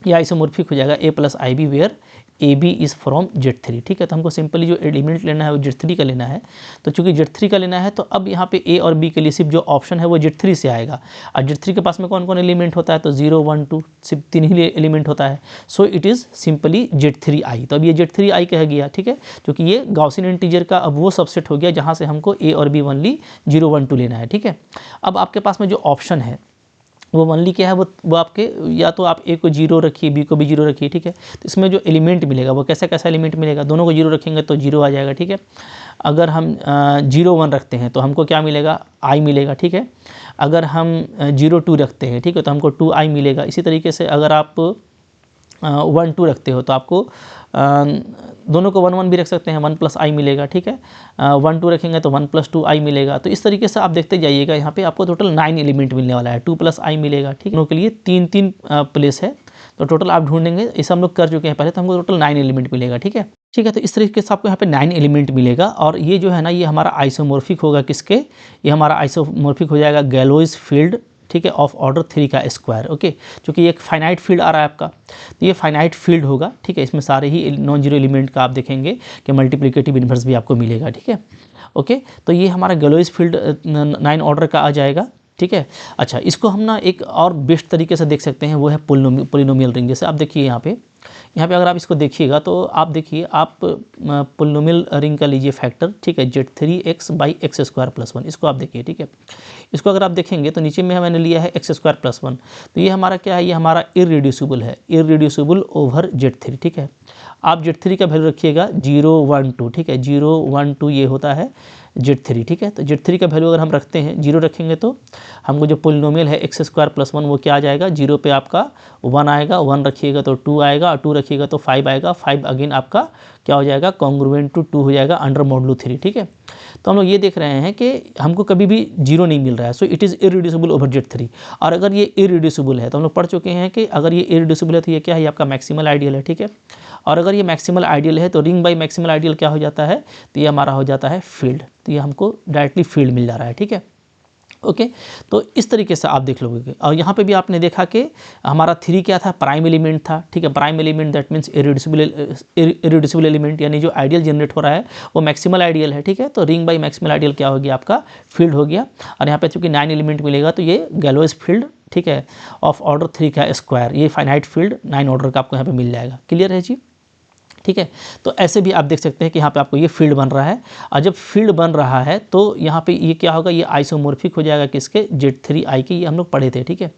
या आइसोमॉर्फिक हो जाएगा a plus i b where a b is from z 3, ठीक है। तो हमको सिंपली जो एलिमेंट लेना है वो जेड 3 का लेना है। तो चूंकि जेड 3 का लेना है तो अब यहाँ पे ए और बी के लिए सिर्फ जो ऑप्शन है वो जेड 3 से आएगा। और जेड 3 के पास में कौन कौन एलिमेंट होता है, तो 0 1 2 सिर्फ 3 ही एलिमेंट होता है। सो इट इज़ सिंपली जेड 3 आई। तो अब ये जेड 3 आई कह गया, ठीक है, क्योंकि ये गॉसियन इंटीजर का अब वो सबसेट हो गया जहाँ से हमको ए और बी ओनली 0 1 2 लेना है, ठीक है। अब आपके पास में जो ऑप्शन है वो ओनली क्या है, वो आपके, या तो आप ए को 0 रखिए, बी को भी 0 रखिए, ठीक है। तो इसमें जो एलिमेंट मिलेगा वो कैसा कैसा एलिमेंट मिलेगा, दोनों को 0 रखेंगे तो 0 आ जाएगा, ठीक है। अगर हम 0 1 रखते हैं तो हमको क्या मिलेगा, आई मिलेगा, ठीक है। अगर हम 0 2 रखते हैं, ठीक है, तो हमको 2 आई मिलेगा। इसी तरीके से अगर आप 1 2 रखते हो तो आपको दोनों को 1 1 भी रख सकते हैं, 1 प्लस आई मिलेगा, ठीक है। 1 2 रखेंगे तो 1 प्लस 2 आई मिलेगा। तो इस तरीके से आप देखते जाइएगा, यहाँ पे आपको टोटल 9 एलिमेंट मिलने वाला है, 2 प्लस आई मिलेगा, ठीक है। दोनों के लिए 3 3 प्लेस है, तो टोटल आप ढूंढेंगे, इसे हम लोग कर चुके हैं पहले, तो हमको टोटल 9 एलिमेंट मिलेगा, ठीक है। ठीक है, तो इस तरीके से आपको यहाँ पे 9 एलिमेंट मिलेगा। और ये जो है ना, ये हमारा आइसोमॉर्फिक होगा किसके, ये हमारा आइसोमॉर्फिक हो जाएगा गैलोइज फील्ड, ठीक है, ऑफ ऑर्डर 3 का स्क्वायर, ओके। क्योंकि ये एक फाइनाइट फील्ड आ रहा है आपका, तो ये फाइनाइट फील्ड होगा, ठीक है। इसमें सारे ही नॉन जीरो एलिमेंट का आप देखेंगे कि मल्टीप्लिकेटिव इन्वर्स भी आपको मिलेगा, ठीक है, ओके। तो ये हमारा गैलोइज फील्ड 9 ऑर्डर का आ जाएगा, ठीक है। अच्छा, इसको हम ना एक और बेस्ट तरीके से देख सकते हैं, वो है पोलिनोमियल रिंग। जैसे आप देखिए यहाँ पे अगर आप इसको देखिएगा तो आप देखिए, आप पोलिनोमियल रिंग का लीजिए फैक्टर, ठीक है, z3x by x square plus 1, इसको आप देखिए, ठीक है। इसको अगर आप देखेंगे तो नीचे में मैंने लिया है एक्स स्क्वायर प्लस 1, तो ये हमारा क्या है, ये हमारा इररिड्यूसिबल है, इररिड्यूसिबल ओवर z3, ठीक है। आप z3 का वैल्यू रखिएगा 0 1 2, ठीक है, 0 1 2 ये होता है z3, ठीक है। तो z3 का वैल्यू अगर हम रखते हैं 0 रखेंगे तो हमको जो पोलिनोमियल है एक्स स्क्वायर प्लस 1 वो क्या आ जाएगा, 0 पे आपका 1 आएगा, 1 रखिएगा तो 2 आएगा, और 2 रखिएगा तो 5 आएगा, 5 अगेन आपका क्या हो जाएगा, कॉन्ग्रुएंट टू 2 हो जाएगा अंडर मॉडुलो 3, ठीक है। तो हम लोग ये देख रहे हैं कि हमको कभी भी 0 नहीं मिल रहा है, सो it is irreducible over z3। और अगर ये इररिड्यूसिबल है तो हम लोग पढ़ चुके हैं कि अगर ये इररिड्यूसिबल है तो ये क्या है, आपका मैक्सिमल आइडियल है, ठीक है। और अगर ये मैक्सिमल आइडियल है तो रिंग बाई मैक्सिमल आइडियल क्या हो जाता है, तो ये हमारा हो जाता है फील्ड। तो ये हमको डायरेक्टली फील्ड मिल जा रहा है, ठीक है, ओके। तो इस तरीके से आप देख लोगे। और यहाँ पे भी आपने देखा कि हमारा 3 क्या था, प्राइम एलिमेंट था, ठीक है। Prime element that means irreducible element, यानी जो आइडियल जनरेट हो रहा है वो मैक्सिमल आइडियल है, ठीक है। तो रिंग बाई मैक्सिमल आइडियल क्या हो गया, आपका फील्ड हो गया। और यहाँ पे चूंकि 9 एलिमेंट मिलेगा तो ये गैलोइज फील्ड, ठीक है, ऑफ ऑर्डर 3 का स्क्वायर, ये फाइनाइट फील्ड 9 ऑर्डर का आपको यहाँ पे मिल जाएगा। क्लियर है जी, ठीक है। तो ऐसे भी आप देख सकते हैं कि यहाँ पे आपको ये फील्ड बन रहा है। और जब फील्ड बन रहा है तो यहाँ पे ये क्या होगा, ये आइसोमॉर्फिक हो जाएगा किसके, z3i के, ये हम लोग पढ़े थे, ठीक है।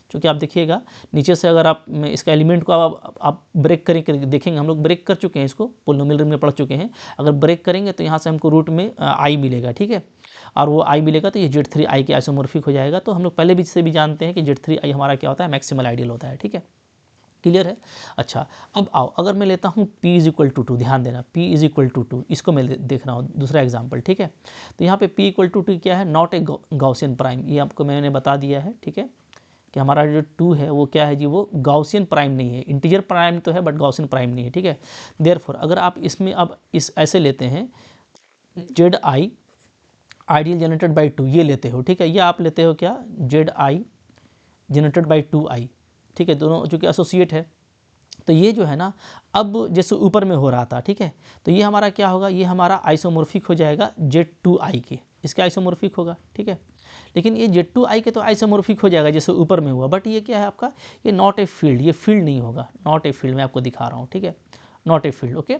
क्योंकि आप देखिएगा नीचे से अगर आप इसका एलिमेंट को आप ब्रेक करके देखेंगे, हम लोग ब्रेक कर चुके हैं इसको, पोलिनोमियल रिंग में पढ़ चुके हैं। अगर ब्रेक करेंगे तो यहाँ से हमको रूट में i मिलेगा, ठीक है। और वो i मिलेगा तो ये z3i के आइसोमॉर्फिक हो जाएगा। तो हम लोग पहले भी से भी जानते हैं कि z3i हमारा क्या होता है, मैक्सिमल आइडियल होता है, ठीक है। क्लियर है। अच्छा, अब आओ, अगर मैं लेता हूँ p इज इक्वल टू 2, ध्यान देना p इज इक्वल टू 2, इसको मैं देख रहा हूँ दूसरा एग्जाम्पल, ठीक है। तो यहाँ पे p इक्वल टू 2 क्या है, नॉट ए गॉसियन प्राइम, ये आपको मैंने बता दिया है, ठीक है, कि हमारा जो 2 है वो क्या है जी, वो गॉसियन प्राइम नहीं है, इंटीजर प्राइम तो है बट गॉसियन प्राइम नहीं है, ठीक है। देयरफॉर अगर आप इसमें अब इस ऐसे लेते हैं z I ideal generated by 2 ये लेते हो, ठीक है, ये आप लेते हो क्या, Z I generated by 2i, ठीक है, दोनों चूँकि एसोसिएट है। तो ये जो है ना, अब जैसे ऊपर में हो रहा था, ठीक है, तो ये हमारा क्या होगा, ये हमारा आइसोमॉर्फिक हो जाएगा z2i के, इसका आइसोमॉर्फिक होगा, ठीक है। लेकिन ये z2i के तो आइसोमॉर्फिक हो जाएगा जैसे ऊपर में हुआ, बट ये क्या है आपका, ये नॉट ए फील्ड, ये फील्ड नहीं होगा, नॉट ए फील्ड, मैं आपको दिखा रहा हूँ, ठीक है, नॉट ए फील्ड, ओके।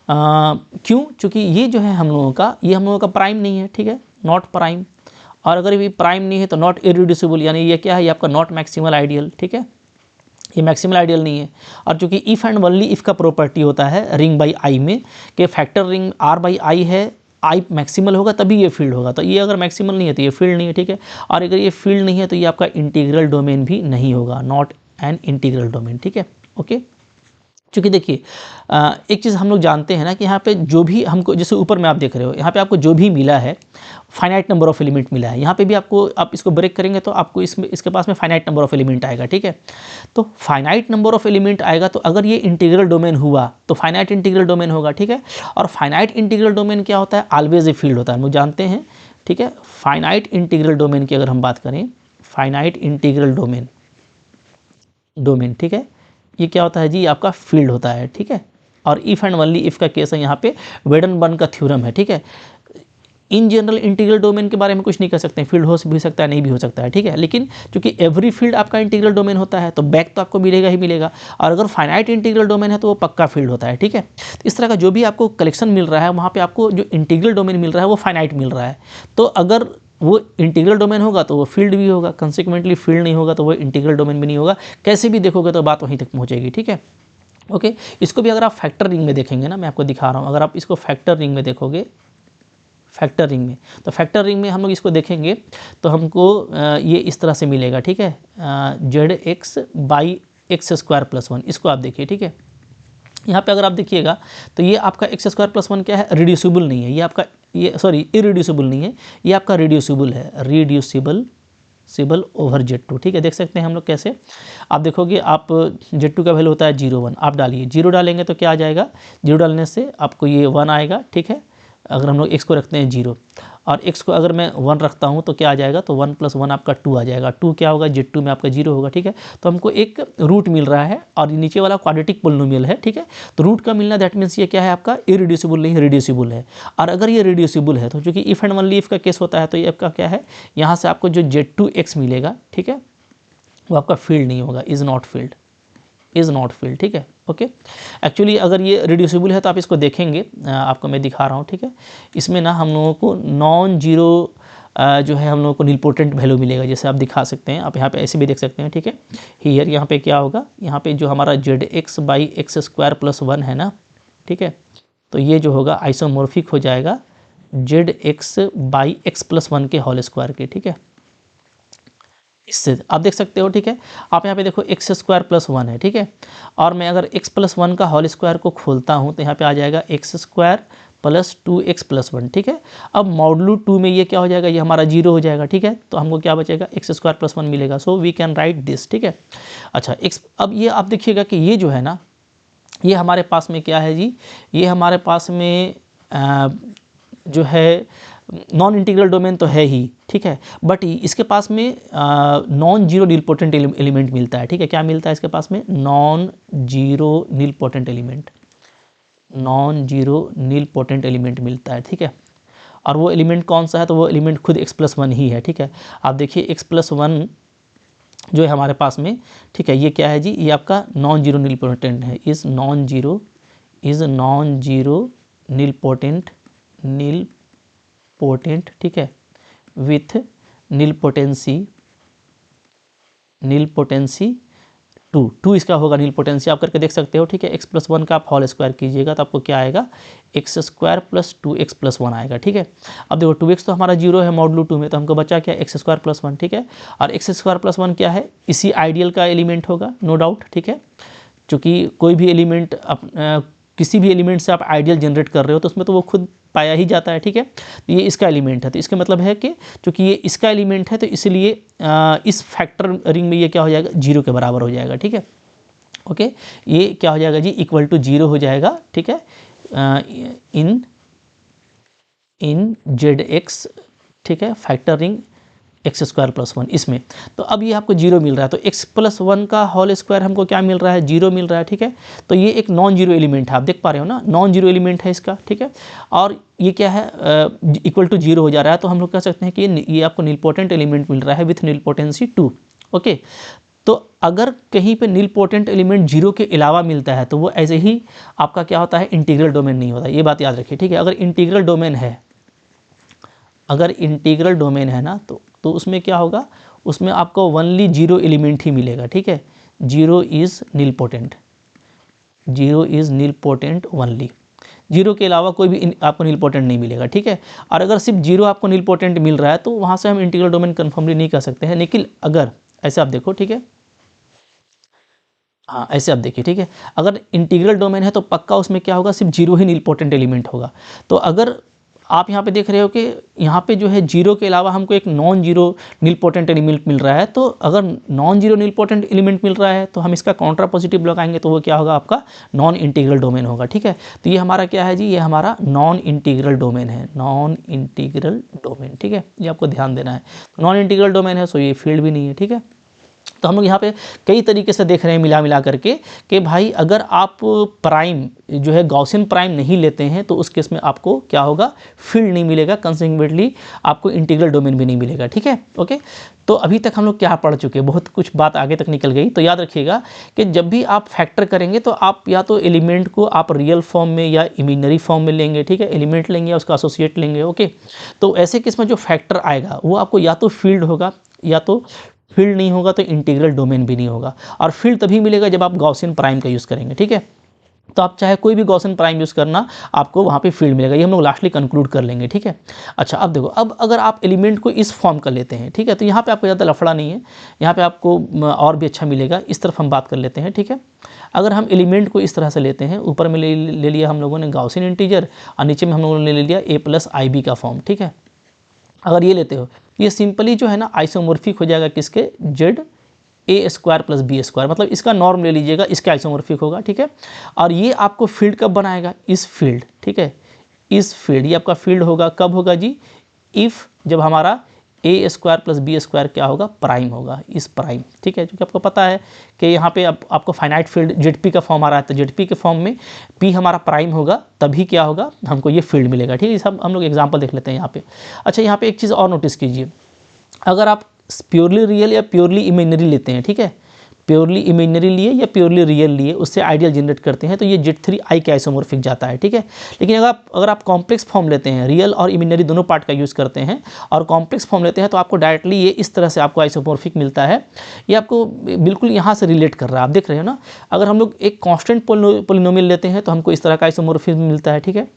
क्यों, चूँकि ये जो है हम लोगों का, ये हम लोगों का प्राइम नहीं है, ठीक है, नॉट प्राइम। और अगर ये प्राइम नहीं है तो नॉट इररिड्यूसिबल, यानी ये क्या है, ये आपका नॉट मैक्सिमल आइडियल, ठीक है, ये मैक्सिमल आइडियल नहीं है। और चूंकि इफ़ एंड ओनली इफ़ का प्रॉपर्टी होता है रिंग बाई आई में, कि factor ring r by I है आई मैक्सिमल होगा तभी ये फील्ड होगा, तो ये अगर मैक्सिमल नहीं है तो ये फील्ड नहीं है, ठीक है। और अगर ये फील्ड नहीं है तो ये आपका इंटीग्रल डोमेन भी नहीं होगा, नॉट एन इंटीग्रल डोमेन, ठीक है, ओके। क्योंकि देखिए एक चीज़ हम लोग जानते हैं ना कि यहाँ पे जो भी हमको, जैसे ऊपर में आप देख रहे हो, यहाँ पे आपको जो भी मिला है फाइनाइट नंबर ऑफ एलिमेंट मिला है, यहाँ पे भी आपको, आप इसको ब्रेक करेंगे तो आपको इसके पास में फाइनाइट नंबर ऑफ एलिमेंट आएगा, ठीक है। तो फाइनाइट नंबर ऑफ एलिमेंट आएगा तो अगर ये इंटीग्रल डोमेन हुआ तो फाइनाइट इंटीग्रल डोमेन होगा, ठीक है। और फाइनाइट इंटीग्रल डोमेन क्या होता है, ऑलवेज ए फील्ड होता है, हम लोग जानते हैं, ठीक है। फाइनाइट इंटीग्रल डोमेन की अगर हम बात करें, फाइनाइट इंटीग्रल डोमेन, ठीक है, ये क्या होता है जी, आपका फील्ड होता है, ठीक है। और इफ़ एंड ओनली इफ़ का केस है, यहाँ पे वेडनबर्न का थ्योरम है, ठीक है। इन जनरल इंटीग्रल डोमेन के बारे में कुछ नहीं कर सकते, फील्ड हो भी सकता है, नहीं भी हो सकता है, ठीक है। लेकिन क्योंकि एवरी फील्ड आपका इंटीग्रल डोमेन होता है तो बैक तो आपको मिलेगा ही मिलेगा, और अगर फाइनाइट इंटीग्रल डोमेन है तो वो पक्का फील्ड होता है, ठीक है। तो इस तरह का जो भी आपको कलेक्शन मिल रहा है वहाँ पे आपको जो इंटीग्रल डोमेन मिल रहा है वो फाइनाइट मिल रहा है, तो अगर वो इंटीग्रल डोमेन होगा तो वो फील्ड भी होगा, कंसिक्वेंटली फील्ड नहीं होगा तो वो इंटीग्रल डोमेन भी नहीं होगा, कैसे भी देखोगे तो बात वहीं तक पहुँचेगी, ठीक है, ओके। इसको भी अगर आप फैक्टर रिंग में देखेंगे ना, मैं आपको दिखा रहा हूँ, अगर आप इसको फैक्टर रिंग में देखोगे, फैक्टर रिंग में, तो फैक्टर रिंग में हम लोग इसको देखेंगे तो हमको ये इस तरह से मिलेगा, ठीक है, ZX by x square plus 1, इसको आप देखिए, ठीक है। यहाँ पे अगर आप देखिएगा तो ये आपका एक्स स्क्वायर प्लस 1 क्या है, रिड्यूसिबल नहीं है, ये आपका, ये सॉरी इरिड्यूसिबल नहीं है, ये आपका रिड्यूसिबल है, रिड्यूसिबल ओवर Z2, ठीक है। देख सकते हैं हम लोग कैसे, आप देखोगे, आप Z2 का वैल्यू होता है 0 1, आप डालिए 0 डालेंगे तो क्या आ जाएगा, 0 डालने से आपको ये 1 आएगा, ठीक है। अगर हम लोग x को रखते हैं 0 और x को अगर मैं 1 रखता हूँ तो क्या आ जाएगा, तो 1 + 1 आपका 2 आ जाएगा, 2 क्या होगा, Z2 में आपका 0 होगा, ठीक है। तो हमको एक रूट मिल रहा है और नीचे वाला क्वाड्रेटिक पोलिनोमियल है, ठीक है। तो रूट का मिलना दैट मीन्स ये क्या है आपका, इरिड्यूसिबल नहीं, रिड्यूसिबल है। और अगर ये रिड्यूसिबल है तो चूँकि इफ़ एंड ओनली इफ़ का केस होता है तो ये आपका क्या है, यहाँ से आपको जो Z2x मिलेगा, ठीक है, वो आपका फील्ड नहीं होगा, इज़ नॉट फील्ड, ठीक है, ओके। एक्चुअली अगर ये रिड्यूसिबल है तो आप इसको देखेंगे, आपको मैं दिखा रहा हूँ, ठीक है। इसमें ना हम लोगों को नॉन जीरो जो है हम लोगों को नीलपोटेंट वैल्यू मिलेगा, जैसे आप दिखा सकते हैं, आप यहाँ पे ऐसे भी देख सकते हैं, ठीक है। हियर यहाँ पे क्या होगा, यहाँ पे जो हमारा ZX by x square plus 1 है ना, ठीक है, तो ये जो होगा आइसोमॉर्फिक हो जाएगा ZX बाई एक्स प्लस 1 के होल स्क्वायर के, ठीक है। इससे आप देख सकते हो, ठीक है। आप यहाँ पे देखो एक्स स्क्वायर प्लस 1 है, ठीक है। और मैं अगर x प्लस 1 का होल स्क्वायर को खोलता हूँ तो यहाँ पे आ जाएगा x square plus 2x plus 1, ठीक है। अब मॉडुलो 2 में ये क्या हो जाएगा, ये हमारा 0 हो जाएगा, ठीक है। तो हमको क्या बचेगा, एक्स स्क्वायर प्लस 1 मिलेगा, so we can write this, ठीक है। अच्छा अब ये आप देखिएगा कि ये जो है ना, ये हमारे पास में क्या है जी, ये हमारे पास में जो है नॉन इंटीग्रल डोमेन तो है ही, ठीक है, बट इसके पास में नॉन जीरो नीलपोटेंट एलिमेंट मिलता है, ठीक है। क्या मिलता है इसके पास में, नॉन जीरो नीलपोटेंट एलिमेंट मिलता है, ठीक है। और वो एलिमेंट कौन सा है, तो वो एलिमेंट खुद x प्लस 1 ही है, ठीक है। आप देखिए x प्लस 1 जो है हमारे पास में, ठीक है, ये क्या है जी, ये आपका नॉन जीरो नीलपोटेंट है, इज़ नॉन जीरो नीलपोटेंट, ठीक है, विथ नीलपोटेंसी 2 इसका होगा नीलपोटेंसी, आप करके देख सकते हो, ठीक है। x प्लस 1 का आप होल स्क्वायर कीजिएगा तो आपको क्या आएगा, x square plus 2x plus 1 आएगा, ठीक है। अब देखो 2x तो हमारा 0 है मॉडुलो 2 में, तो हमको बचा क्या, एक्स स्क्वायर प्लस 1, ठीक है। और एक्स स्क्वायर प्लस 1 क्या है, इसी आइडियल का एलिमेंट होगा, नो डाउट, ठीक है। चूँकि कोई भी एलिमेंट किसी भी एलिमेंट से आप आइडियल जनरेट कर रहे हो तो उसमें तो वो खुद पाया ही जाता है, ठीक है। तो ये इसका एलिमेंट है, तो इसका मतलब है कि चूँकि ये इसका एलिमेंट है तो इसलिए इस फैक्टर रिंग में ये क्या हो जाएगा, 0 के बराबर हो जाएगा, ठीक है, ओके। ये क्या हो जाएगा जी, इक्वल टू 0 हो जाएगा, ठीक है, इन ZX, ठीक है, factor ring x square plus 1 इसमें। तो अब ये आपको 0 मिल रहा है, तो x प्लस 1 का होल स्क्वायर हमको क्या मिल रहा है, 0 मिल रहा है, ठीक है। तो ये एक नॉन जीरो एलिमेंट है, आप देख पा रहे हो ना, नॉन जीरो एलिमेंट है इसका, ठीक है। और ये क्या है, इक्वल टू 0 हो जा रहा है, तो हम लोग कह सकते हैं कि ये आपको नीलपोटेंट एलिमेंट मिल रहा है विथ नीलपोटेंसी 2, ओके। तो अगर कहीं पे नीलपोटेंट एलिमेंट 0 के अलावा मिलता है तो वो ऐसे ही आपका क्या होता है, इंटीग्रल डोमेन नहीं होता, ये बात याद रखिए, ठीक है। अगर इंटीग्रल डोमेन है ना तो उसमें क्या होगा, उसमें आपको ओनली 0 एलिमेंट ही मिलेगा, ठीक है। 0 इज़ नीलपोटेंट ओनली, जीरो के अलावा कोई भी आपको नील पोटेंट नहीं मिलेगा, ठीक है। और अगर सिर्फ जीरो आपको नील पोटेंट मिल रहा है तो वहाँ से हम इंटीग्रल डोमेन कन्फर्मली नहीं कर सकते हैं। लेकिन अगर ऐसे आप देखो, ठीक है, हाँ ऐसे आप देखिए, ठीक है, अगर इंटीग्रल डोमेन है तो पक्का उसमें क्या होगा, सिर्फ जीरो ही नील पोटेंट एलिमेंट होगा। तो अगर आप यहाँ पे देख रहे हो कि यहाँ पे जो है जीरो के अलावा हमको एक नॉन जीरो नील पोटेंट एलिमेंट मिल रहा है, तो अगर नॉन जीरो नील पोटेंट एलिमेंट मिल रहा है तो हम इसका काउंटर पॉजिटिव लगाएंगे तो वो क्या होगा, आपका नॉन इंटीग्रल डोमेन होगा, ठीक है। तो ये हमारा क्या है जी, ये हमारा नॉन इंटीग्रल डोमेन है, नॉन इंटीग्रल डोमेन, ठीक है, ये आपको ध्यान देना है। नॉन इंटीग्रल डोमेन है सो ये फील्ड भी नहीं है, ठीक है। तो हम लोग यहाँ पे कई तरीके से देख रहे हैं मिला करके कि भाई अगर आप प्राइम जो है गॉसियन प्राइम नहीं लेते हैं तो उस केस में आपको क्या होगा, फील्ड नहीं मिलेगा, कंसेक्वेंटली आपको इंटीग्रल डोमेन भी नहीं मिलेगा, ठीक है, ओके। तो अभी तक हम लोग क्या पढ़ चुके हैं, बहुत कुछ बात आगे तक निकल गई। तो याद रखिएगा कि जब भी आप फैक्टर करेंगे तो आप या तो एलिमेंट को आप रियल फॉर्म में या इमेजिनरी फॉर्म में लेंगे, ठीक है, एलिमेंट लेंगे या उसका एसोसिएट लेंगे, ओके। तो ऐसे केस में जो फैक्टर आएगा वो आपको या तो फील्ड होगा, या तो फील्ड नहीं होगा तो इंटीग्रल डोमेन भी नहीं होगा। और फील्ड तभी मिलेगा जब आप गॉसियन प्राइम का यूज़ करेंगे, ठीक है। तो आप चाहे कोई भी गॉसियन प्राइम यूज़ करना, आपको वहाँ पे फील्ड मिलेगा। ये हम लोग लास्टली कंक्लूड कर लेंगे, ठीक है। अच्छा अब देखो, अब अगर आप एलिमेंट को इस फॉर्म का लेते हैं, ठीक है, तो यहाँ पे आपको ज़्यादा लफड़ा नहीं है, यहाँ पे आपको और भी अच्छा मिलेगा। इस तरफ हम बात कर लेते हैं, ठीक है। अगर हम एलिमेंट को इस तरह से लेते हैं, ऊपर में ले लिया हम लोगों ने गॉसियन इंटीजर और नीचे में हम लोगों ने ले लिया a+ib का फॉर्म, ठीक है। अगर ये लेते हो ये सिंपली जो है ना आइसोमॉर्फिक हो जाएगा किसके, जेड a² + b², मतलब इसका नॉर्म ले लीजिएगा, इसका आइसोमॉर्फिक होगा, ठीक है। और ये आपको फील्ड कब बनाएगा, इस फील्ड, ठीक है, इस फील्ड, ये आपका फील्ड होगा कब होगा जी, इफ़ जब हमारा a² + b² क्या होगा, प्राइम होगा, इस प्राइम, ठीक है। क्योंकि आपको पता है कि यहाँ पे आपको फाइनाइट फील्ड ZP का फॉर्म आ रहा है, तो ZP के फॉर्म में P हमारा प्राइम होगा तभी क्या होगा, हमको ये फील्ड मिलेगा, ठीक है। सब हम लोग एग्जांपल देख लेते हैं यहाँ पे। अच्छा यहाँ पे एक चीज़ और नोटिस कीजिए, अगर आप प्योरली रियल या प्योरली इमेजिनरी लेते हैं, ठीक है, प्योरली इमेजिनरी लिए या प्योरली रियल लिए, उससे आइडियल जनरेट करते हैं तो ये Z3i के आइसोमॉर्फिक जाता है, ठीक है। लेकिन अगर आप कॉम्प्लेक्स फॉर्म लेते हैं, रियल और इमेजिनरी दोनों पार्ट का यूज़ करते हैं और कॉम्प्लेक्स फॉर्म लेते हैं तो आपको डायरेक्टली ये इस तरह से आपको आइसोमॉर्फिक मिलता है। ये आपको बिल्कुल यहाँ से रिलेट कर रहा है, आप देख रहे हो ना। अगर हम लोग एक कॉन्स्टेंट पोलिनोमियल लेते हैं तो हमको इस तरह का आइसोमॉर्फिक मिलता है, ठीक है।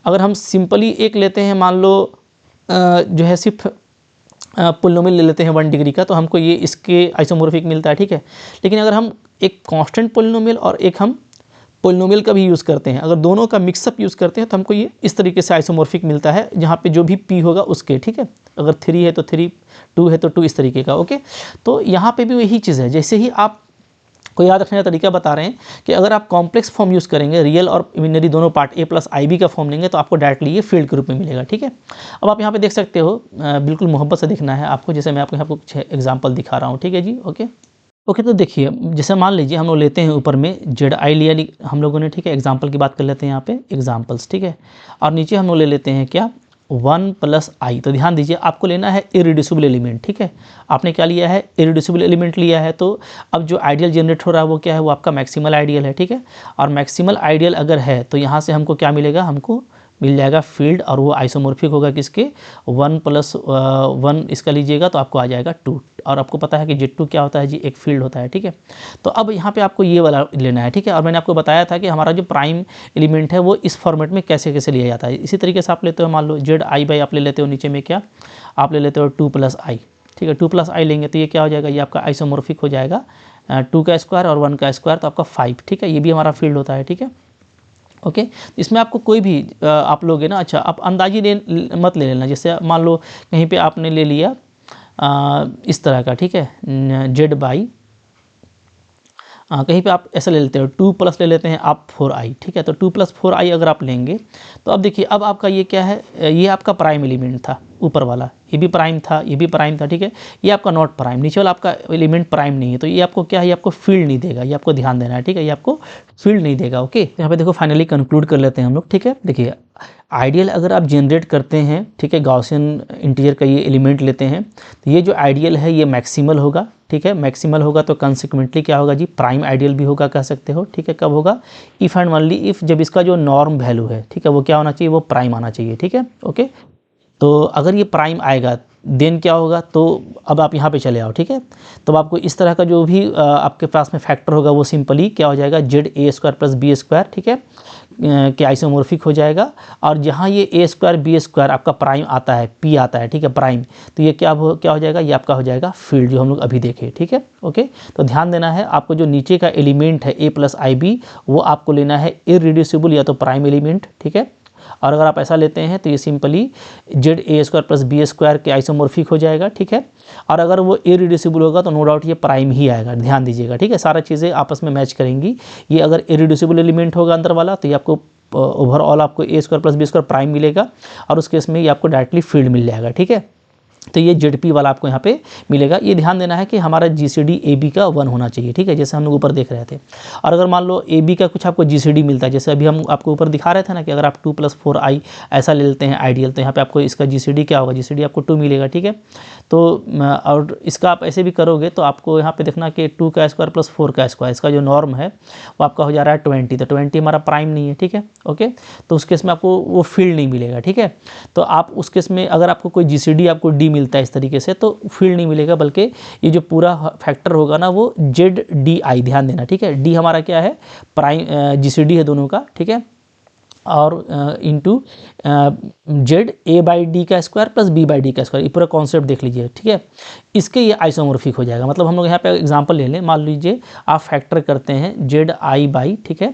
अगर हम सिंपली एक लेते हैं, मान लो जो है सिर्फ पोलिनोमियल ले लेते हैं 1 डिग्री का, तो हमको ये इसके आइसोमॉर्फिक मिलता है, ठीक है। लेकिन अगर हम एक कांस्टेंट पोलिनोमियल और एक हम पोलिनोमियल का भी यूज़ करते हैं, अगर दोनों का मिक्सअप यूज़ करते हैं तो हमको ये इस तरीके से आइसोमॉर्फिक मिलता है, जहाँ पे जो भी p होगा उसके, ठीक है। अगर 3 है तो 3, 2 है तो 2, इस तरीके का, ओके। तो यहाँ पे भी वही चीज़ है, जैसे ही आप को याद रखने का तरीका बता रहे हैं कि अगर आप कॉम्प्लेक्स फॉर्म यूज़ करेंगे, रियल और इमेजिनरी दोनों पार्ट a+ib का फॉर्म लेंगे तो आपको डायरेक्टली ये फील्ड के रूप में मिलेगा, ठीक है। अब आप यहाँ पे देख सकते हो, बिल्कुल मोहब्बत से देखना है आपको, जैसे मैं आपको यहाँ पर कुछ एग्जांपल दिखा रहा हूँ, ठीक है जी, ओके। तो देखिए, जैसे मान लीजिए हम लोग लेते हैं ऊपर में ZI लिया हम लोगों ने, ठीक है। एग्जाम्पल की बात कर लेते हैं यहाँ पे, एग्जाम्पल्स, ठीक है। और नीचे हम लोग ले लेते हैं क्या, 1+i। तो ध्यान दीजिए, आपको लेना है इरिड्यूसिबल एलिमेंट, ठीक है। आपने क्या लिया है, इरिड्यूसिबल एलिमेंट लिया है। तो अब जो आइडियल जनरेट हो रहा है वो क्या है, वो आपका मैक्सिमल आइडियल है, ठीक है। और मैक्सिमल आइडियल अगर है तो यहाँ से हमको क्या मिलेगा, हमको मिल जाएगा फील्ड, और वो आइसोमॉर्फिक होगा किसके, 1+1 इसका लीजिएगा तो आपको आ जाएगा 2। और आपको पता है कि Z2 क्या होता है जी, एक फील्ड होता है, ठीक है। तो अब यहाँ पे आपको ये वाला लेना है, ठीक है। और मैंने आपको बताया था कि हमारा जो प्राइम एलिमेंट है वो इस फॉर्मेट में कैसे कैसे लिया जाता है। इसी तरीके से आप लेते हो, मान लो ZI आप ले लेते हो, नीचे में क्या आप ले लेते हो 2+i, ठीक है। 2+i लेंगे तो ये क्या हो जाएगा, ये आपका आइसोमॉर्फिक हो जाएगा, 2 का स्क्वायर और 1 का स्क्वायर, तो आपका 5, ठीक है। ये भी हमारा फील्ड होता है, ठीक है, ओके। इसमें आपको कोई भी आप लोगे ना, अच्छा आप अंदाजी मत ले लेना। जैसे मान लो कहीं पे आपने ले लिया इस तरह का, ठीक है, Z/, कहीं पे आप ऐसा ले लेते हो 2+ ले लेते हैं आप 4i, ठीक है। तो 2+4i अगर आप लेंगे तो अब देखिए, अब आपका ये क्या है, ये आपका प्राइम एलिमेंट था, ऊपर वाला ये भी प्राइम था, ये भी प्राइम था, ठीक है। ये आपका नॉट प्राइम, नीचे वाला आपका एलिमेंट प्राइम नहीं है, तो ये आपको क्या है, ये आपको फील्ड नहीं देगा, ये आपको ध्यान देना है, ठीक है। ये आपको फील्ड नहीं देगा, ओके। यहाँ पे देखो फाइनली कंक्लूड कर लेते हैं हम लोग, ठीक है। देखिए, आइडियल अगर आप जनरेट करते हैं, ठीक है, गॉसियन इंटीजर का ये एलिमेंट लेते हैं तो ये जो आइडियल है ये मैक्सिमल होगा, ठीक है। मैक्सिमल होगा तो कंसिक्वेंटली क्या होगा जी, प्राइम आइडियल भी होगा, कह सकते हो, ठीक है। कब होगा, इफ़ एंड ओनली इफ़, जब इसका जो नॉर्म वैल्यू है, ठीक है, वो क्या होना चाहिए, वो प्राइम आना चाहिए, ठीक है, ओके। तो अगर ये प्राइम आएगा, देन क्या होगा, तो अब आप यहाँ पे चले आओ, ठीक है। तो आपको इस तरह का जो भी आपके पास में फैक्टर होगा वो सिंपली क्या हो जाएगा, z a square plus b square, ठीक है, के आइसोमॉर्फिक हो जाएगा। और जहाँ ये ए स्क्वायर बी स्क्वायर आपका प्राइम आता है, पी आता है, ठीक है, प्राइम, तो ये क्या हो जाएगा, ये आपका हो जाएगा फील्ड, जो हम लोग अभी देखे, ठीक है। ओके, तो ध्यान देना है आपको, जो नीचे का एलिमेंट है ए प्लस आई बी, वो आपको लेना है इररिड्यूसिबल या तो प्राइम एलिमेंट, ठीक है। और अगर आप ऐसा लेते हैं तो ये simply z a square plus b square के आइसोमॉर्फिक हो जाएगा, ठीक है। और अगर वो इररिड्यूसिबल होगा तो नो डाउट ये प्राइम ही आएगा, ध्यान दीजिएगा, ठीक है। सारा चीज़ें आपस में मैच करेंगी। ये अगर इररिड्यूसिबल एलिमेंट होगा अंदर वाला तो ये आपको ओवरऑल आपको a square plus b square prime मिलेगा, और उस केस में ये आपको डायरेक्टली फील्ड मिल जाएगा, ठीक है। तो ये जेड पी वाला आपको यहाँ पे मिलेगा। ये ध्यान देना है कि हमारा जी सी डी ए बी का 1 होना चाहिए, ठीक है, जैसे हम लोग ऊपर देख रहे थे। और अगर मान लो ए बी का कुछ आपको जी सी डी मिलता है, जैसे अभी हम आपको ऊपर दिखा रहे थे ना कि अगर आप 2 + 4i ऐसा ले लेते हैं आइडियल, तो यहाँ पे आपको इसका जी सी डी क्या होगा, जी सी डी आपको 2 मिलेगा, ठीक है। तो और इसका आप ऐसे भी करोगे तो आपको यहाँ पे देखना कि 2 का स्क्वायर प्लस 4 का स्क्वायर, इसका जो नॉर्म है वो आपका हो जा रहा है 20, तो 20 हमारा प्राइम नहीं है, ठीक है। ओके, तो उस केस में आपको वो फील्ड नहीं मिलेगा, ठीक है। तो आप उस केस में अगर आपको कोई जी सी डी आपको डी मिलता है इस तरीके से, तो फील्ड नहीं मिलेगा, बल्कि ये जो पूरा फैक्टर होगा ना वो जेड डी आई, ध्यान देना, ठीक है। डी हमारा क्या है, प्राइम जी सी डी है दोनों का, ठीक है। और into Z A by D का square plus B by D का स्क्वायर, ये पूरा कॉन्सेप्ट देख लीजिए, ठीक है। इसके ये आइसोमॉर्फिक हो जाएगा। मतलब हम लोग यहाँ पे एग्जांपल ले लें, मान लीजिए आप फैक्टर करते हैं जेड आई बाई, ठीक है,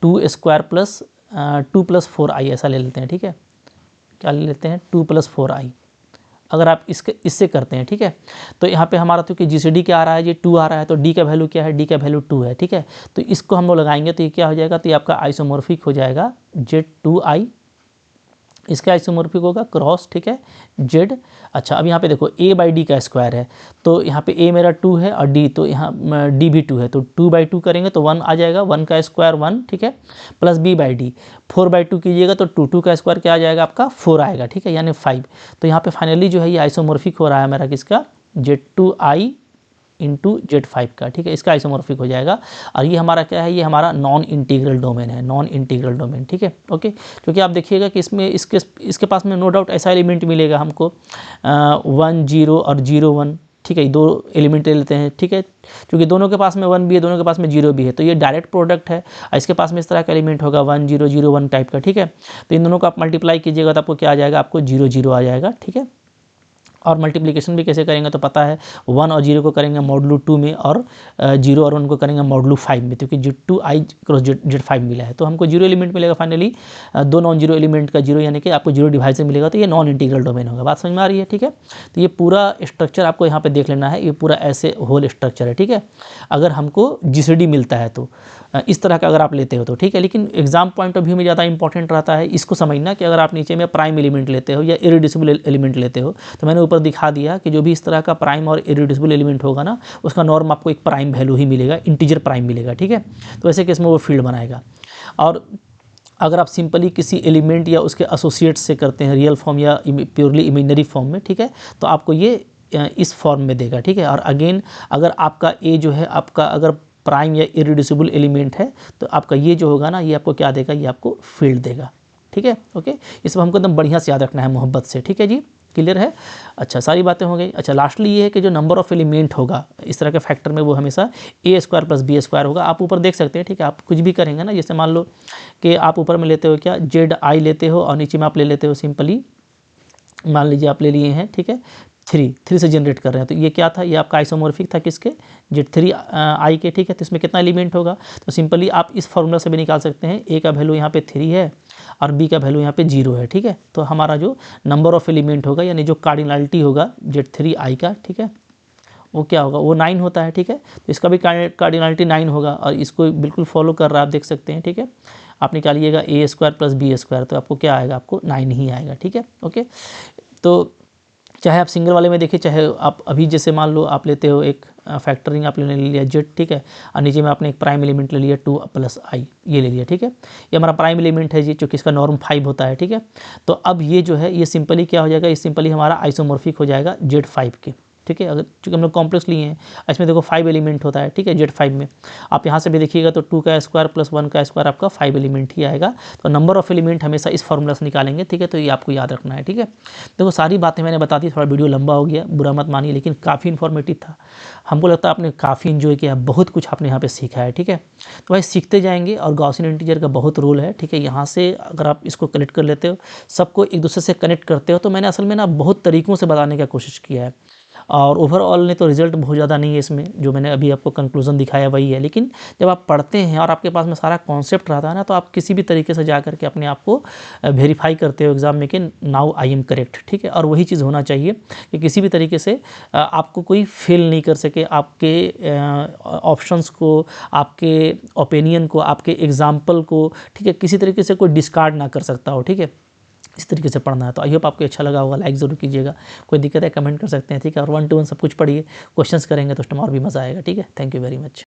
2 स्क्वायर प्लस 2 + 4i ऐसा ले लेते हैं, ठीक है। क्या ले लेते हैं, 2 + 4i। अगर आप इससे करते हैं, ठीक है, तो यहाँ पे हमारा तो कि जी सी डी क्या आ रहा है, ये 2 आ रहा है, तो डी का वैल्यू क्या है, डी का वैल्यू 2 है, ठीक है। तो इसको हम लोग लगाएंगे तो ये क्या हो जाएगा, तो ये आपका आइसोमॉर्फिक हो जाएगा जेड 2i, इसका आइसोमॉर्फिक होगा क्रॉस, ठीक है, जेड। अच्छा, अब यहाँ पे देखो a बाई डी का स्क्वायर है, तो यहाँ पे a मेरा 2 है और d, तो यहाँ d भी 2 है, तो 2/2 करेंगे तो 1 आ जाएगा, 1 का स्क्वायर 1, ठीक है, प्लस b बाई डी, 4/2 कीजिएगा तो 2 का स्क्वायर क्या आ जाएगा आपका 4 आएगा, ठीक है, यानी 5। तो यहाँ पे फाइनली जो है ये आइसोमॉर्फिक हो रहा है मेरा किसका, Z2i इंटू Z5 का, ठीक है, इसका आइसोमॉर्फिक हो जाएगा। और ये हमारा क्या है, ये हमारा नॉन इंटीग्रल डोमेन है, नॉन इंटीग्रल डोमेन, ठीक है। ओके, क्योंकि आप देखिएगा कि इसमें इसके पास में नो डाउट ऐसा एलिमेंट मिलेगा हमको 1 0 और 0 1, ठीक है, 2 एलिमेंट ले लेते हैं, ठीक है, क्योंकि दोनों के पास में 1 भी है, दोनों के पास में 0 भी है, तो ये डायरेक्ट प्रोडक्ट है। इसके पास में इस तरह का एलिमेंट होगा 1 0 0 1 टाइप का, ठीक है। तो इन दोनों को आप मल्टीप्लाई कीजिएगा तो आपको क्या आ जाएगा, आपको 0 0 आ जाएगा, ठीक है। और मल्टीप्लिकेशन भी कैसे करेंगे तो पता है, 1 और 0 को करेंगे मॉडुलो 2 में, और 0 और 1 को करेंगे मॉडुलो 5 में, क्योंकि Z2i क्रॉस Z5 मिला है, तो हमको 0 एलिमेंट मिलेगा फाइनली, 2 नॉन जीरो एलिमेंट का 0, यानी कि आपको 0 डिवाइजर मिलेगा, तो ये नॉन इंटीग्रल डोमेन होगा। बात समझ में आ रही है, ठीक है। तो ये पूरा स्ट्रक्चर आपको यहाँ पे देख लेना है, ये पूरा ऐसे होल स्ट्रक्चर है, ठीक है। अगर हमको GCD मिलता है तो इस तरह का अगर आप लेते हो तो ठीक है, लेकिन एग्जाम पॉइंट ऑफ व्यू में ज़्यादा इंपॉर्टेंट रहता है इसको समझना कि अगर आप नीचे में प्राइम एलिमेंट लेते हो या इरिड्यूसिबल एलिमेंट लेते हो, तो मैंने ऊपर दिखा दिया कि जो भी इस तरह का प्राइम और इरिड्यूसिबल एलिमेंट होगा ना, उसका नॉर्म आपको एक प्राइम वैल्यू ही मिलेगा, इंटीजर प्राइम मिलेगा, ठीक है। तो ऐसे केस में वो फील्ड बनाएगा। और अगर आप सिंपली किसी एलिमेंट या उसके एसोसिएट से करते हैं रियल फॉर्म या प्योरली इमेजिनरी फॉर्म में, ठीक है, तो आपको ये इस फॉर्म में देगा, ठीक है। और अगेन अगर आपका ए जो है आपका अगर प्राइम या इरिड्यूसिबल एलिमेंट है, तो आपका ये जो होगा ना, ये आपको क्या देगा, ये आपको फील्ड देगा, ठीक है। ओके, इस पर हमको एकदम बढ़िया से याद रखना है मोहब्बत से, ठीक है जी, क्लियर है। अच्छा, सारी बातें हो गई। अच्छा, लास्टली ये है कि जो नंबर ऑफ एलिमेंट होगा इस तरह के फैक्टर में, वो हमेशा a square plus b square होगा। आप ऊपर देख सकते हैं, ठीक है, आप कुछ भी करेंगे ना, जैसे मान लो कि आप ऊपर में लेते हो क्या, ZI लेते हो और नीचे में आप ले लेते हो सिंपली, मान लीजिए आप ले लिए हैं, ठीक है, 3 से जनरेट कर रहे हैं, तो ये क्या था, ये आपका आइसोमॉर्फिक था किसके, Z3i के, ठीक है। तो इसमें कितना एलिमेंट होगा, तो सिंपली आप इस फॉर्मूला से भी निकाल सकते हैं, a का वैल्यू यहाँ पे 3 है और b का वैल्यू यहाँ पे 0 है, ठीक है। तो हमारा जो नंबर ऑफ एलिमेंट होगा, यानी जो कार्डिनलिटी होगा Z3i का, ठीक है, वो क्या होगा, वो 9 होता है, ठीक है। तो इसका भी कार्डिनलिटी 9 होगा और इसको बिल्कुल फॉलो कर रहा है, आप देख सकते हैं, ठीक है। आप निकालिएगा a square plus b square, तो आपको क्या आएगा, आपको 9 ही आएगा, ठीक है। ओके, तो चाहे आप सिंगल वाले में देखिए, चाहे आप अभी जैसे मान लो आप लेते हो एक फैक्टरिंग आपने ले लिया Z, ठीक है, और नीचे में आपने एक प्राइम एलिमेंट ले लिया 2 + i, ये ले लिया, ठीक है। ये हमारा प्राइम एलिमेंट है जी, चूँकि इसका नॉर्म 5 होता है, ठीक है। तो अब ये जो है ये सिंपली क्या हो जाएगा, ये सिंपली हमारा आइसोमॉर्फिक हो जाएगा Z5 के, ठीक है। अगर चूँकि हम लोग कॉम्प्लेक्स लिए हैं, इसमें देखो 5 एलिमेंट होता है, ठीक है, Z5 में। आप यहाँ से भी देखिएगा तो 2 का स्क्वायर प्लस 1 का स्क्वायर आपका 5 एलिमेंट ही आएगा। तो नंबर ऑफ एलिमेंट हमेशा इस फार्मूला से निकालेंगे, ठीक है। तो ये आपको याद रखना है, ठीक है। देखो सारी बातें मैंने बता दी, थोड़ा वीडियो लंबा हो गया, बुरा मत मानिए, लेकिन काफ़ी इन्फॉर्मेटिव था। हमको लगता है आपने काफ़ी इन्जॉय किया, बहुत कुछ आपने यहाँ पे सीखा है, ठीक है। तो भाई सीखते जाएंगे, और गॉसियन इंटीजर का बहुत रोल है, ठीक है। यहाँ से अगर आप इसको कनेक्ट कर लेते हो, सबको एक दूसरे से कनेक्ट करते हो, तो मैंने असल में ना बहुत तरीक़ों से बताने का कोशिश किया है, और ओवरऑल ने तो रिज़ल्ट बहुत ज़्यादा नहीं है इसमें, जो मैंने अभी आपको कंक्लूजन दिखाया वही है। लेकिन जब आप पढ़ते हैं और आपके पास में सारा कॉन्सेप्ट रहता है ना, तो आप किसी भी तरीके से जा करके अपने आप को वेरीफाई करते हो एग्ज़ाम में कि नाउ आई एम करेक्ट, ठीक है। और वही चीज़ होना चाहिए कि किसी भी तरीके से आपको कोई फेल नहीं कर सके, आपके ऑप्शंस को, आपके ओपिनियन को, आपके एग्जाम्पल को, ठीक है, किसी तरीके से कोई डिस्कार्ड ना कर सकता हो, ठीक है। इस तरीके से पढ़ना है। तो आई होप आपको अच्छा लगा होगा, लाइक ज़रूर कीजिएगा, कोई दिक्कत है कमेंट कर सकते हैं, ठीक है। और 1 to 1 सब कुछ पढ़िए, क्वेश्चंस करेंगे तो और भी मज़ा आएगा, ठीक है। Thank you very much.